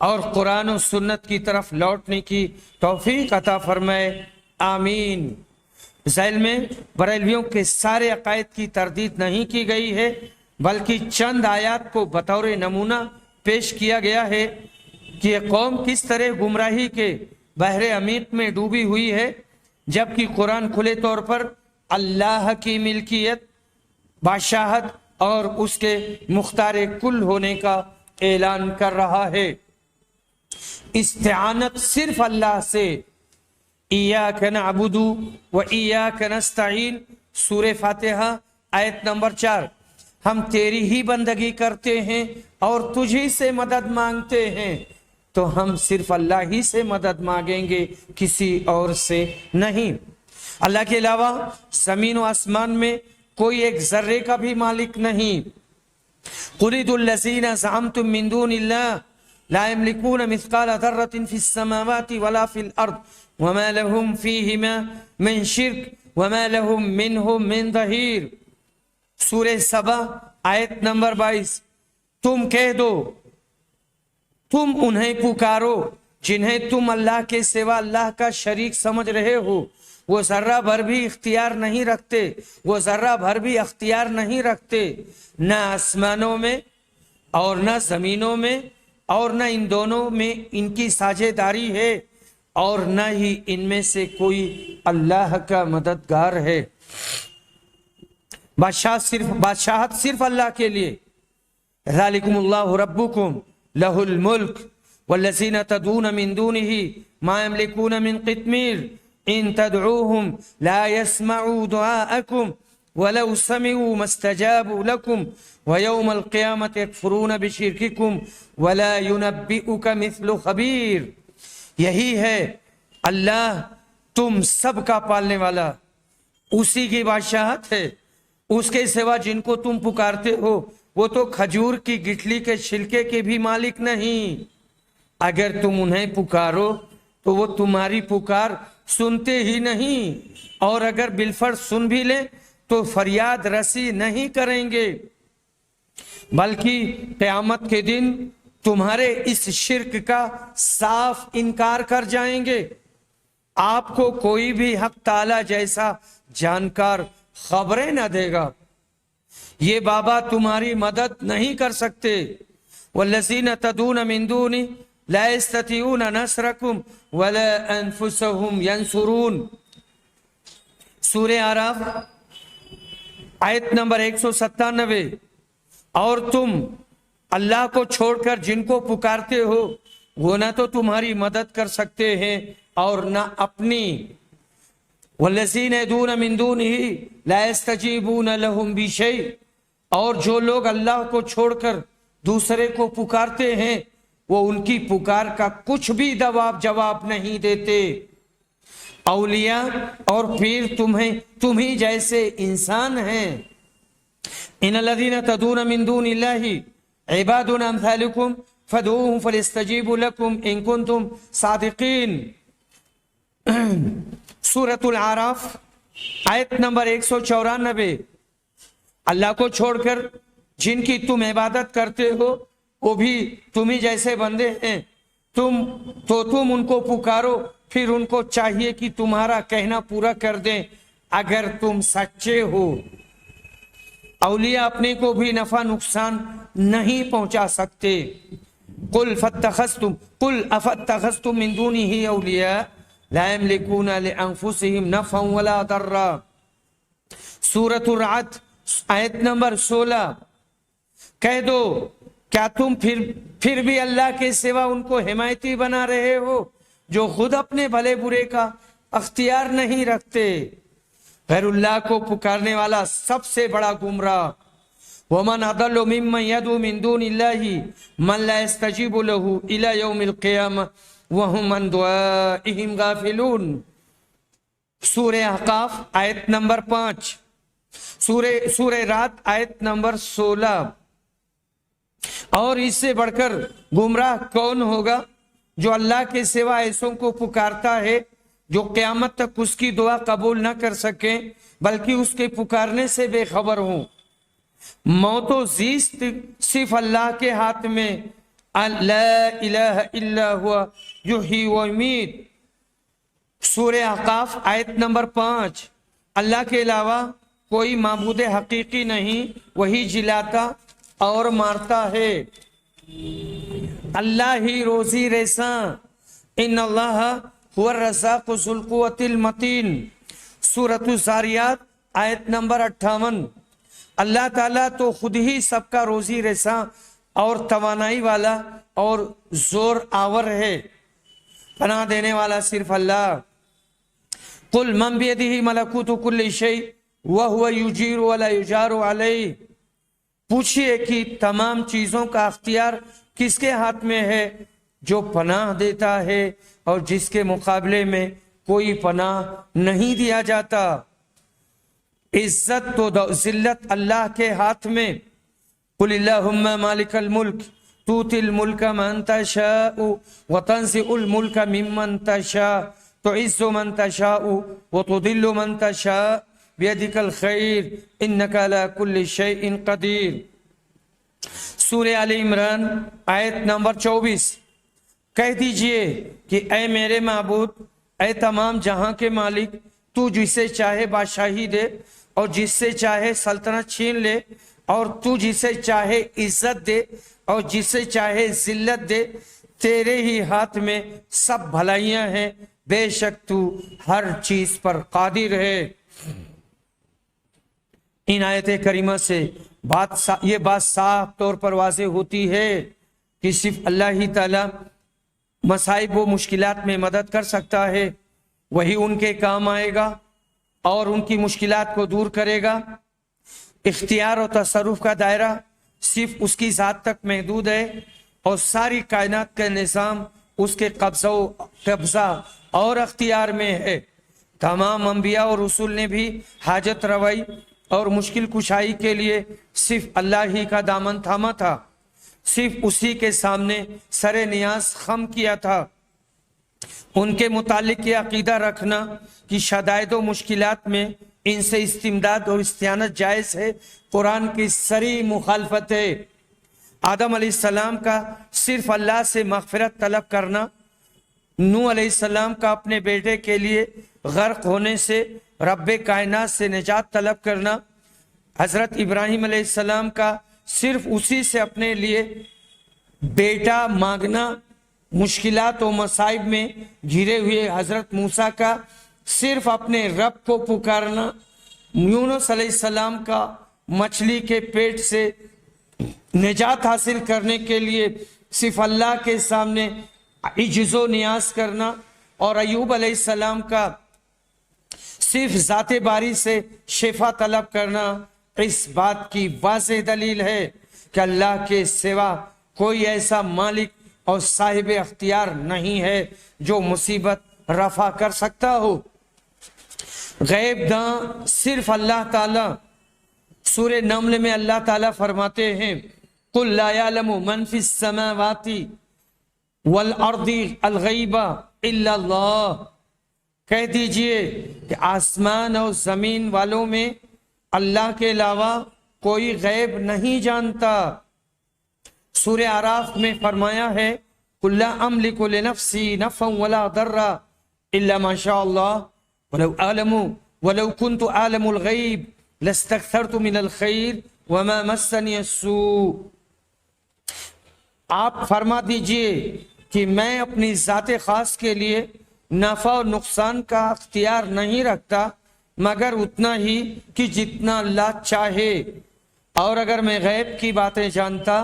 और कुरान और सुन्नत की तरफ लौटने की तौफीक अता फरमाए, आमीन। ज़ैल में बरेलवियों के सारे अकायद की तरदीद नहीं की गई है, बल्कि चंद आयात को बतौर नमूना पेश किया गया है कि यह कौम किस तरह गुमराही के बहरे अमीक में डूबी हुई है, जबकि कुरान खुले तौर पर अल्लाह की मिल्कियत, बादशाहत और उसके मुख्तार कुल होने का ऐलान कर रहा है। इस्तिआनत सिर्फ अल्लाह से, इय्याक नअबुदु व इय्याक नस्तईन, सूरे फातिहा आयत नंबर 4। हम तेरी ही बंदगी करते हैं और तुझी से मदद मांगते हैं, तो हम सिर्फ अल्लाह ही से मदद मांगेंगे, किसी और से नहीं। अल्लाह के अलावा जमीन व आसमान में कोई एक जर्रे का भी मालिक नहीं। قل ادعوا الذین زعمتم من دون اللہ لا يملكون مثقال ذرة في السماوات ولا في الأرض وما لهم فيهما من شرك وما لهم منهم من ظهير. سورہ سبا آیت نمبر 22. تم کہہ دو، تم انہیں پکارو جنہیں تم اللہ کے سوا اللہ کا شریک سمجھ رہے ہو، وہ ذرہ بھر بھی اختیار نہیں رکھتے، وہ ذرہ بھر بھی اختیار نہیں رکھتے، نہ آسمانوں میں اور نہ زمینوں میں اور نہ ان دونوں میں ان کی ساجھیداری ہے، اور نہ ہی ان میں سے کوئی اللہ کا مددگار ہے. بادشاہت صرف اللہ کے لیے. ذالکم اللہ ربکم لہ الملک والذین تدعون من دونہ ما یملکون من قطمیر ان تدعوهم لا يسمعوا دعاءکم ولو سمعوا ما استجابوا لکم ویوم القیامت یکفرون بشرککم ولا ینبئک مثل خبیر. یہی ہے اللہ تم سب کا پالنے والا، اسی کی بادشاہت ہے. اس کے سوا جن کو تم پکارتے ہو وہ تو کھجور کی گٹھلی کے چھلکے کے بھی مالک نہیں. اگر تم انہیں پکارو تو وہ تمہاری پکار سنتے ہی نہیں، اور اگر بالفرض سن بھی لیں تو فریاد رسی نہیں کریں گے، بلکہ قیامت کے دن تمہارے اس شرک کا صاف انکار کر جائیں گے. آپ کو کوئی بھی حق تعالی جیسا جانکار خبریں نہ دے گا. یہ بابا تمہاری مدد نہیں کر سکتے. والذین تدعون من دونہ لا یستطیعون نصرکم ولا انفسهم ینصرون. سورہ اعراف آیت نمبر 197. اور تم اللہ کو چھوڑ کر جن کو پکارتے ہو وہ نہ تو تمہاری مدد کر سکتے ہیں اور نہ اپنی. والذین یدعون من دونہ لا یستجیبون لهم بشیء. اور جو لوگ اللہ کو چھوڑ کر دوسرے کو پکارتے ہیں وہ ان کی پکار کا کچھ بھی جواب نہیں دیتے. اولیاء اور پیر تمہیں جیسے انسان ہیں. ان الذین تدعون من دون اللہ عباد امثالکم فادعوهم فلیستجیبوا لکم ان کنتم صادقین. سورۃ الاعراف آیت نمبر 194. اللہ کو چھوڑ کر جن کی تم عبادت کرتے ہو وہ بھی تمہیں جیسے بندے ہیں. تم ان کو پکارو، پھر ان کو چاہیے کہ تمہارا کہنا پورا کر دیں اگر تم سچے ہو. اولیاء اپنے کو بھی نفع نقصان نہیں پہنچا سکتے. قل افاتخذتم من دونه اولیاء لا يملكون لانفسهم نفعا ولا ضرا. سورۃ الرعد آیت نمبر 16. کہہ دو کیا تم پھر بھی اللہ کے سوا ان کو حمایتی بنا رہے ہو جو خود اپنے بھلے برے کا اختیار نہیں رکھتے. غیر اللہ کو پکارنے والا سب سے بڑا گمراہ. ومن اضل ممن يدعو من دون الله من لا يستجيب له الى يوم القيامه وهم عن دعائهم غافلون. سورہ احقاف آیت نمبر 5. سورہ رات آیت نمبر 16. اور اس سے بڑھ کر گمراہ کون ہوگا جو اللہ کے سوا ایسوں کو پکارتا ہے جو قیامت تک اس کی دعا قبول نہ کر سکیں بلکہ اس کے پکارنے سے بے خبر ہوں. موت و زیست صرف اللہ کے ہاتھ میں. لا الہ الا ہوا یحیی و یمیت. سورہ احقاف آیت نمبر 5. اللہ کے علاوہ کوئی معبود حقیقی نہیں، وہی جلاتا اور مارتا ہے. اللہ ہی روزی رساں. ان اللہ هو الرزاق ذو القوة المتین. سورۃ الذاریات آیت نمبر 58. اللہ تعالیٰ تو خود ہی سب کا روزی رساں اور توانائی والا اور زور آور ہے. پناہ دینے والا صرف اللہ. قل من بیدہ ملکوت کل شیء وہو یجیر ولا یجار علیہ. پوچھئے کہ تمام چیزوں کا اختیار کس کے ہاتھ میں ہے جو پناہ دیتا ہے اور جس کے مقابلے میں کوئی پناہ نہیں دیا جاتا. عزت تو ذلت اللہ کے ہاتھ میں. قل اللہم مالک الملک تؤتی الملک من تشاء وتنزع الملک ممن تشاء تعز من تشاء وتضل من تشاء بیدک الخیر انک علی کل شیء قدیر۔ سورہ آل عمران آیت نمبر 24۔ کہہ دیجئے کہ اے میرے معبود، اے تمام جہاں کے مالک، تو جسے چاہے بادشاہی دے اور جس سے چاہے سلطنت چھین لے، اور تو جسے چاہے عزت دے اور جسے چاہے ذلت دے، تیرے ہی ہاتھ میں سب بھلائیاں ہیں، بے شک تو ہر چیز پر قادر ہے۔ ان آیت کریمہ سے یہ بات صاف طور پر واضح ہوتی ہے کہ صرف اللہ ہی تعالی مصائب و مشکلات میں مدد کر سکتا ہے، وہی ان کے کام آئے گا اور ان کی مشکلات کو دور کرے گا۔ اختیار و تصرف کا دائرہ صرف اس کی ذات تک محدود ہے اور ساری کائنات کا نظام اس کے قبضہ اور اختیار میں ہے۔ تمام انبیاء اور رسول نے بھی حاجت روائی اور مشکل کشائی کے لیے صرف اللہ ہی کا دامن تھاما تھا، صرف اسی کے سامنے سر نیاز خم کیا تھا۔ ان کے متعلق یہ عقیدہ رکھنا کہ شدائد و مشکلات میں ان سے استمداد اور استعانت جائز ہے، قرآن کی صریح مخالفت ہے۔ آدم علیہ السلام کا صرف اللہ سے مغفرت طلب کرنا، نوح علیہ السلام کا اپنے بیٹے کے لیے غرق ہونے سے رب کائنات سے نجات طلب کرنا، حضرت ابراہیم علیہ السلام کا صرف اسی سے اپنے لیے بیٹا مانگنا، مشکلات و مصائب میں گھرے ہوئے حضرت موسیٰ کا صرف اپنے رب کو پکارنا، یونس علیہ السلام کا مچھلی کے پیٹ سے نجات حاصل کرنے کے لیے صرف اللہ کے سامنے عجز و نیاز کرنا، اور ایوب علیہ السلام کا صرف ذات باری سے شفا طلب کرنا، اس بات کی واضح دلیل ہے کہ اللہ کے سوا کوئی ایسا مالک اور صاحب اختیار نہیں ہے جو مصیبت رفع کر سکتا ہو۔ غیب داں صرف اللہ تعالی۔ سورہ نمل میں اللہ تعالیٰ فرماتے ہیں قُلْ لَا يَعْلَمُ مَنْ فِي السَّمَاوَاتِ وَالْأَرْضِ الْغَيْبَ إِلَّا اللَّهُ۔ کہہ دیجئے کہ آسمان اور زمین والوں میں اللہ کے علاوہ کوئی غیب نہیں جانتا۔ سورہ اعراف میں فرمایا ہے قُلْ لَا أَمْلِكُ لِنَفْسِي نَفْعًا وَلَا ضَرًّا إِلَّا مَا شَاءَ اللَّهُ وَلَوْ كُنْتُ أَعْلَمُ الْغَيْبَ لَاسْتَكْثَرْتُ مِنَ الْخَيْرِ وَمَا مَسَّنِيَ السُّوءُ۔ آپ فرما دیجئے کہ میں اپنی ذات خاص کے لیے نفع اور نقصان کا اختیار نہیں رکھتا مگر اتنا ہی کہ جتنا اللہ چاہے، اور اگر میں غیب کی باتیں جانتا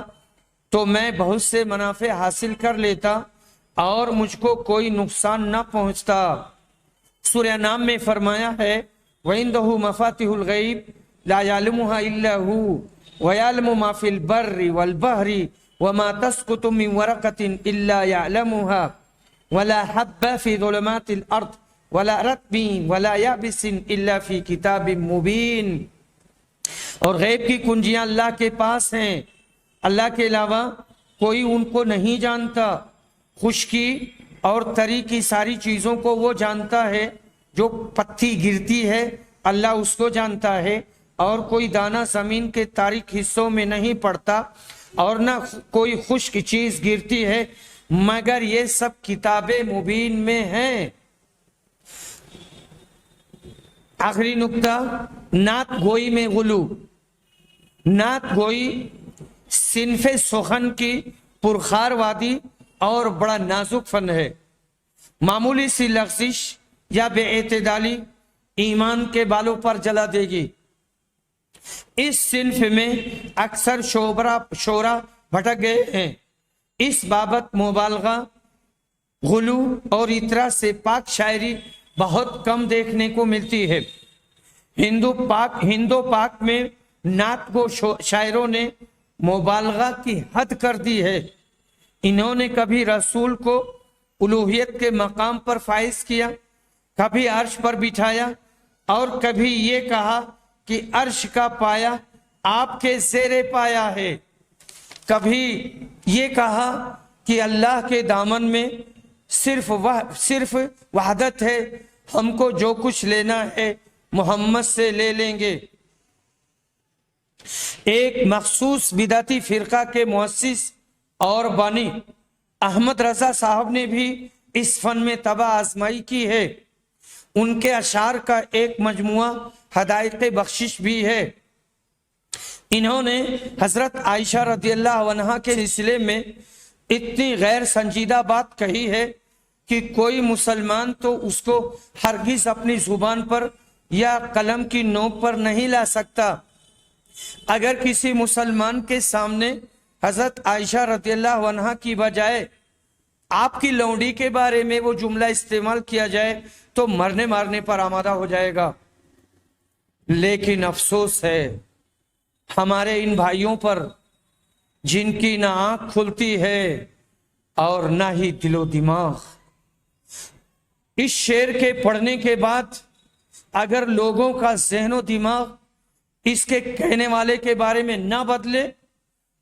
تو میں بہت سے منافع حاصل کر لیتا اور مجھ کو کوئی نقصان نہ پہنچتا۔ سورہ نام میں فرمایا ہے وَعِندَهُ مَفَاتِحُ الْغَيْبِ لَا يَعْلَمُهَا إِلَّا هُوَ وَيَعْلَمُ مَا فِي الْبَرِّ وَالْبَحْرِ وَمَا تَسْقُطُ مِنْ وَرَقَةٍ إِلَّا يَعْلَمُهَا وَلَا حَبَّةٍ فِي ظُلُمَاتِ الْأَرْضِ وَلَا رَطْبٍ وَلَا يَابِسٍ إِلَّا فِي كِتَابٍ مُبِينٍ۔ اور غیب کی کنجیاں اللہ کے پاس ہیں، اللہ کے علاوہ کوئی ان کو نہیں جانتا۔ خشکی اور تری کی ساری چیزوں کو وہ جانتا ہے، جو پتھی گرتی ہے اللہ اس کو جانتا ہے، اور کوئی دانہ زمین کے تاریک حصوں میں نہیں پڑتا اور نہ کوئی خشک چیز گرتی ہے مگر یہ سب کتاب مبین میں ہیں۔ آخری نکتہ، نعت گوئی میں غلو۔ نعت گوئی صنف سخن کی پرخار وادی اور بڑا نازک فن ہے۔ معمولی سی لغزش یا بے اعتدالی ایمان کے بالوں پر جلا دے گی۔ اس صنف میں اکثر شعرا بھٹک گئے ہیں۔ اس بابت مبالغہ، غلو اور اطراء سے پاک شاعری بہت کم دیکھنے کو ملتی ہے۔ ہندو پاک میں نعت گو شاعروں نے مبالغہ کی حد کر دی ہے۔ انہوں نے کبھی رسول کو الوہیت کے مقام پر فائز کیا، کبھی عرش پر بٹھایا، اور کبھی یہ کہا کہ عرش کا پایا आपके ज़ेरे पाया है। कभी ये कहा कि अल्लाह के दामन में सिर्फ वहदत है, हमको जो कुछ लेना है मोहम्मद से ले लेंगे। एक मखसूस बिदाती फिरका के मुअस्सिस और बानी अहमद रजा साहब ने भी इस फन में तबाह आजमाई की है। उनके अशार का एक मजमुआ हदायत बख्शिश भी है। इन्होंने हजरत आयशा रदियल्लाहु अन्हा के सिलसिले में इतनी गैर संजीदा बात कही है कि कोई मुसलमान तो उसको हरगिज अपनी जुबान पर या कलम की नोक पर नहीं ला सकता। अगर किसी मुसलमान के सामने हजरत आयशा रदियल्लाहु अन्हा की बजाय आपकी लौंडी के बारे में वो जुमला इस्तेमाल किया जाए तो मरने मारने पर आमादा हो जाएगा। लेकिन अफसोस है हमारे इन भाइयों पर जिनकी ना आंख खुलती है और ना ही दिलो दिमाग। इस शेर के पढ़ने के बाद अगर लोगों का ज़हनो दिमाग इसके कहने वाले के बारे में ना बदले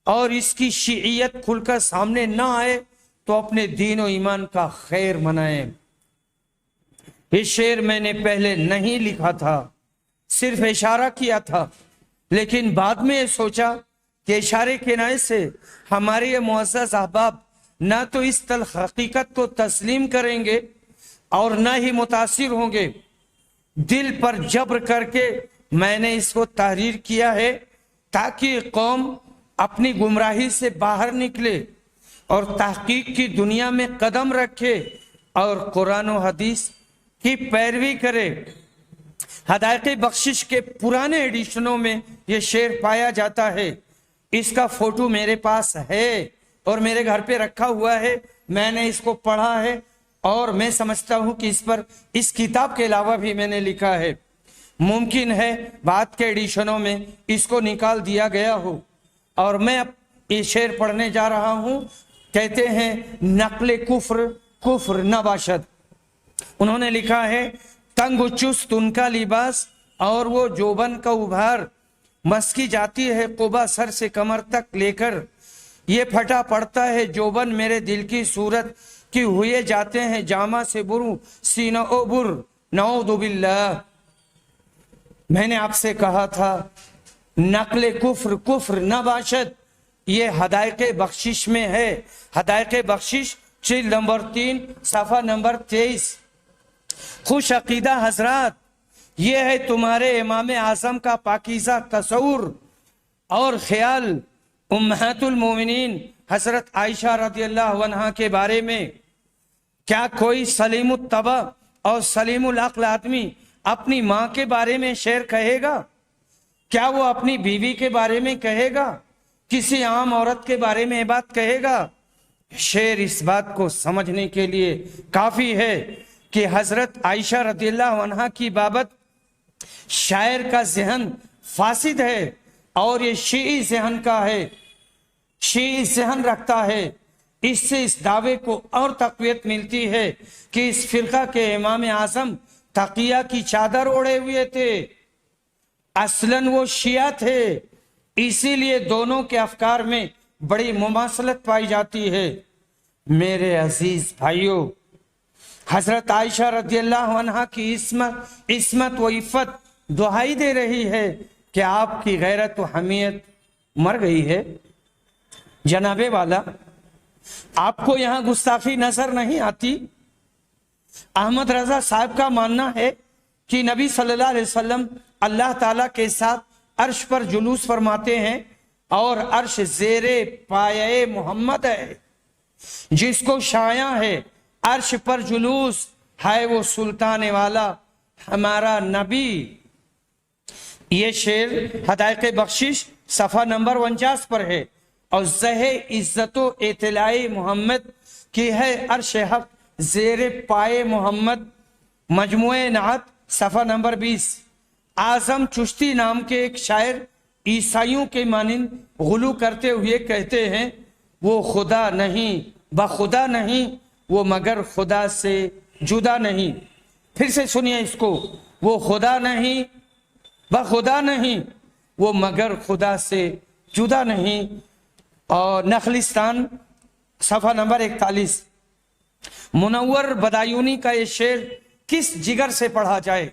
और इसकी शीयत खुलकर सामने ना आए तो अपने दीन और ईमान का खैर मनाएं। ये शेर मैंने पहले नहीं लिखा था, सिर्फ इशारा किया था, लेकिन बाद में ये सोचा कि इशारे के नाए से हमारे ये मुअज़्ज़ज़ अहबाब ना तो इस तल्ख़ हकीकत को तस्लीम करेंगे और ना ही मुतासिर होंगे। दिल पर जबर करके मैंने इसको तहरीर किया है ताकि कौम अपनी गुमराही से बाहर निकले और तहकीक की दुनिया में कदम रखे और कुरान और हदीस की पैरवी करे। हदायत बख्शिश के पुराने एडिशनों में ये शेर पाया जाता है। इसका फोटो मेरे पास है और मेरे घर पे रखा हुआ है। मैंने इसको पढ़ा है और मैं समझता हूं कि इस पर इस किताब के अलावा भी मैंने लिखा है। मुमकिन है बाद के एडिशनों में इसको निकाल दिया गया हो। और मैं अब ये शेर पढ़ने जा रहा हूं। कहते हैं नकले कुफ्र कुफ्र न बाशद। उन्होंने लिखा है तंग चुस्त उनका लिबास और वो जोबन का उभार, मस्की जाती है कुबा सर से कमर तक लेकर, ये फटा पड़ता है जोबन मेरे दिल की सूरत कि हुए जाते हैं जामा से बुरू सीना ओ बुर नऊदु बिल्लाह। मैंने आपसे कहा था नकले कुफ्र कुफ्र न बाशद, ये हदायत बख्शिश में है। हदायत बख्शिश जिल्द नंबर 3 सफ़ा नंबर 23। खुश अकीदा हजरात, ये है तुम्हारे इमाम आज़म का पाकीज़ा तसव्वुर और ख्याल उम्महातुल मोमिनीन हजरत आयशा रदियल्लाहु अन्हा के बारे में। क्या कोई सलीमुत तबा और सलीमुल अक्ल आदमी अपनी माँ के बारे में शेर कहेगा? क्या वो अपनी बीवी के बारे में कहेगा? किसी आम औरत के बारे में बात कहेगा? शेर इस बात को समझने के लिए काफी है कि हजरत आयशा रदियल्लाहु अन्हा की बाबत शायर का जहन फासिद है और ये शीई जहन का है, शीई जहन रखता है। इससे इस दावे को और तक़वियत मिलती है कि इस फिरका के इमाम आज़म तकिया की चादर ओढ़े हुए थे। असलन वो शिया थे, इसीलिए दोनों के अफकार में बड़ी मुमासलत पाई जाती है। मेरे अजीज भाइयों, हजरत आयशा रदियल्लाहु अन्हा की इस्मत व इफ़्फ़त दुहाई दे रही है कि आपकी गैरत व हमीयत मर गई है। जनाबे वाला, आपको यहां गुस्ताखी नजर नहीं आती? अहमद रजा साहब का मानना है कि नबी सल्लल्लाहु अलैहि वसल्लम अल्लाह ताला के साथ अर्श पर जुलूस फरमाते हैं और अर्श ज़ेरे पाये मोहम्मद है। जिसको शाया है अर्श पर जुलूस है वो सुल्तान वाला हमारा नबी। ये शेर हदायत बख्शिश सफ़ा नंबर 49 पर है और ज़हे इज्जतो एतलाई मोहम्मद की है अर्श हक ज़ेरे पाए मोहम्मद। मजमुए नात सफ़ा नंबर 20। आज़म चुश्ती नाम के एक शायर ईसाइयों के मानिंद गुलू करते हुए कहते हैं वो खुदा नहीं बखुदा नहीं, वो मगर खुदा से जुदा नहीं। फिर से सुनिए इसको, वो खुदा नहीं बखुदा नहीं, وہ مگر خدا سے جدا نہیں۔ اور نخلستان صفحہ نمبر 41۔ منور بدایونی کا یہ شعر کس جگر سے پڑھا جائے؟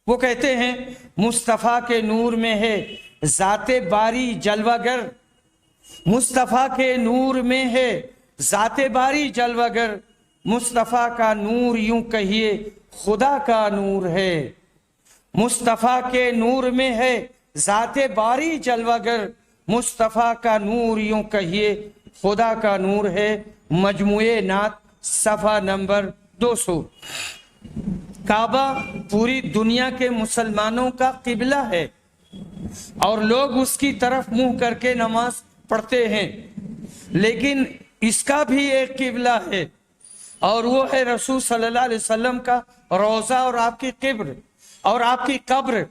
وہ کہتے ہیں مصطفیٰ کے نور میں ہے ذات باری جلوہ گر، مصطفیٰ کے نور میں ہے ذات باری جلوہ گر، مصطفیٰ کا نور یوں کہیے خدا کا نور ہے، مصطفیٰ کے نور میں ہے ذات باری جلوہ گر، مصطفیٰ کا نور یوں کہیے خدا کا نور ہے۔ مجموعہ نعت صفحہ نمبر 200۔ کعبہ پوری دنیا کے مسلمانوں کا قبلہ ہے اور لوگ اس کی طرف منہ کر کے نماز پڑھتے ہیں، لیکن اس کا بھی ایک قبلہ ہے اور وہ ہے رسول صلی اللہ علیہ وسلم کا روضہ اور آپ کی قبر اور آپ کی قبر۔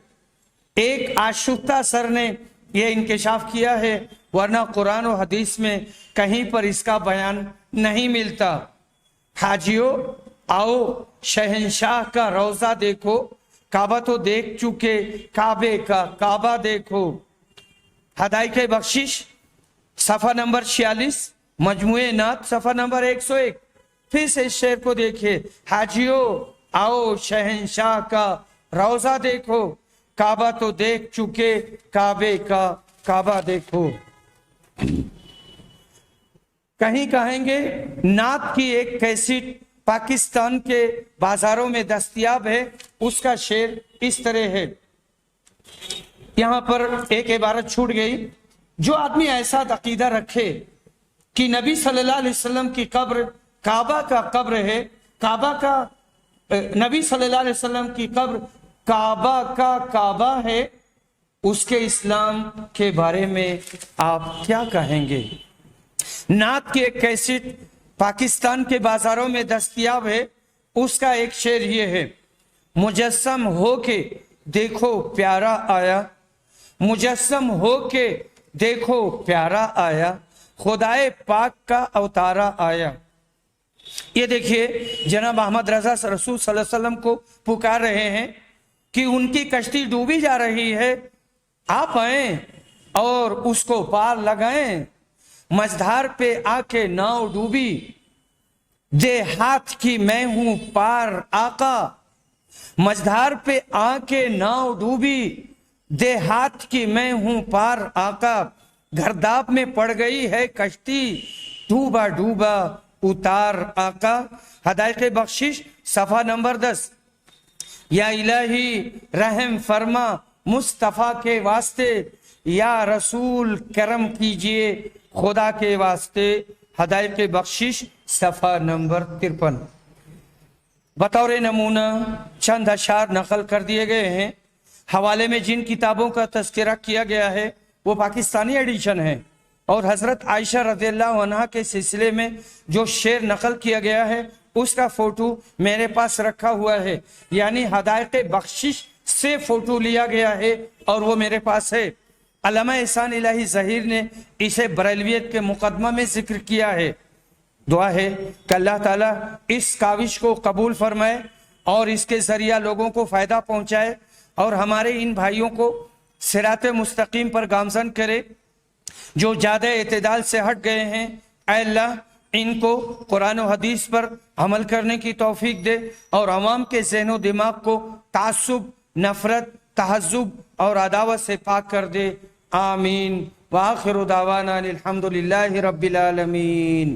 ایک آشفتہ سر نے یہ انکشاف کیا ہے، ورنہ قرآن و حدیث میں کہیں پر اس کا بیان نہیں ملتا۔ حاجیوں آؤ شہنشاہ کا روضہ دیکھو، کعبہ تو دیکھ چکے کعبے کا کعبہ دیکھو۔ ہدایت بخشش صفحہ نمبر 46، مجموعہ نعت صفحہ نمبر 101۔ پھر سے اس شعر کو دیکھیے، حاجیوں آؤ شہنشاہ کا روضہ دیکھو، کعبہ تو دیکھ چکے کعبے کا کعبہ دیکھو۔ کہیں کہیں گے نعت کی ایک کیسٹ پاکستان کے بازاروں میں دستیاب ہے، اس کا شعر اس طرح ہے۔ یہاں پر ایک عبارت چھوٹ گئی، جو آدمی ایسا عقیدہ رکھے کہ نبی صلی اللہ علیہ وسلم کی قبر کعبہ کا قبر ہے، کعبہ کا نبی صلی اللہ علیہ وسلم کی قبر کعبہ کا کعبہ ہے، اس کے اسلام کے بارے میں آپ کیا کہیں گے؟ نعت کی ایک کیسٹ پاکستان کے بازاروں میں دستیاب ہے، اس کا ایک شعر یہ ہے، مجسم ہو کے دیکھو پیارا آیا، مجسم ہو کے دیکھو پیارا آیا، خدائے پاک کا اوتارا آیا۔ یہ دیکھیے جناب احمد رضا رسول صلی اللہ علیہ وسلم کو پکار رہے ہیں کہ ان کی کشتی ڈوبی جا رہی ہے، آپ آئیں اور اس کو پار لگائیں، مجدھار پہ آ کے ناؤ ڈوبی، دے ہاتھ کی میں ہوں پار آقا، مجدھار پہ آ کے ناؤ ڈوبی، دے ہاتھ کی میں ہوں پار آقا، گھرداب میں پڑ گئی ہے کشتی، ڈوبا ڈوبا اتار آقا۔ ہدایت بخشش صفحہ نمبر 10۔ یا الہی رحم فرما مصطفیٰ کے واسطے، یا رسول کرم کیجئے خدا کے واسطے۔ ہدایت بخشش صفحہ نمبر 53۔ بطور نمونہ چند اشعار نقل کر دیے گئے ہیں۔ حوالے میں جن کتابوں کا تذکرہ کیا گیا ہے وہ پاکستانی ایڈیشن ہے، اور حضرت عائشہ رضی اللہ عنہا کے سلسلے میں جو شعر نقل کیا گیا ہے اس کا فوٹو میرے پاس رکھا ہوا ہے، یعنی ہدایت بخشش سے فوٹو لیا گیا ہے اور وہ میرے پاس ہے۔ علامہ احسان الہی ظہیر نے اسے بریلویت کے مقدمہ میں ذکر کیا ہے۔ دعا ہے کہ اللہ تعالیٰ اس کاوش کو قبول فرمائے اور اس کے ذریعہ لوگوں کو فائدہ پہنچائے اور ہمارے ان بھائیوں کو صراط مستقیم پر گامزن کرے جو زیادہ اعتدال سے ہٹ گئے ہیں۔ اے اللہ ان کو قرآن و حدیث پر عمل کرنے کی توفیق دے اور عوام کے ذہن و دماغ کو تعصب، نفرت، تہذب اور عداوت سے پاک کر دے۔ آمین۔ وآخر دعوانا الحمد للہ رب العالمین۔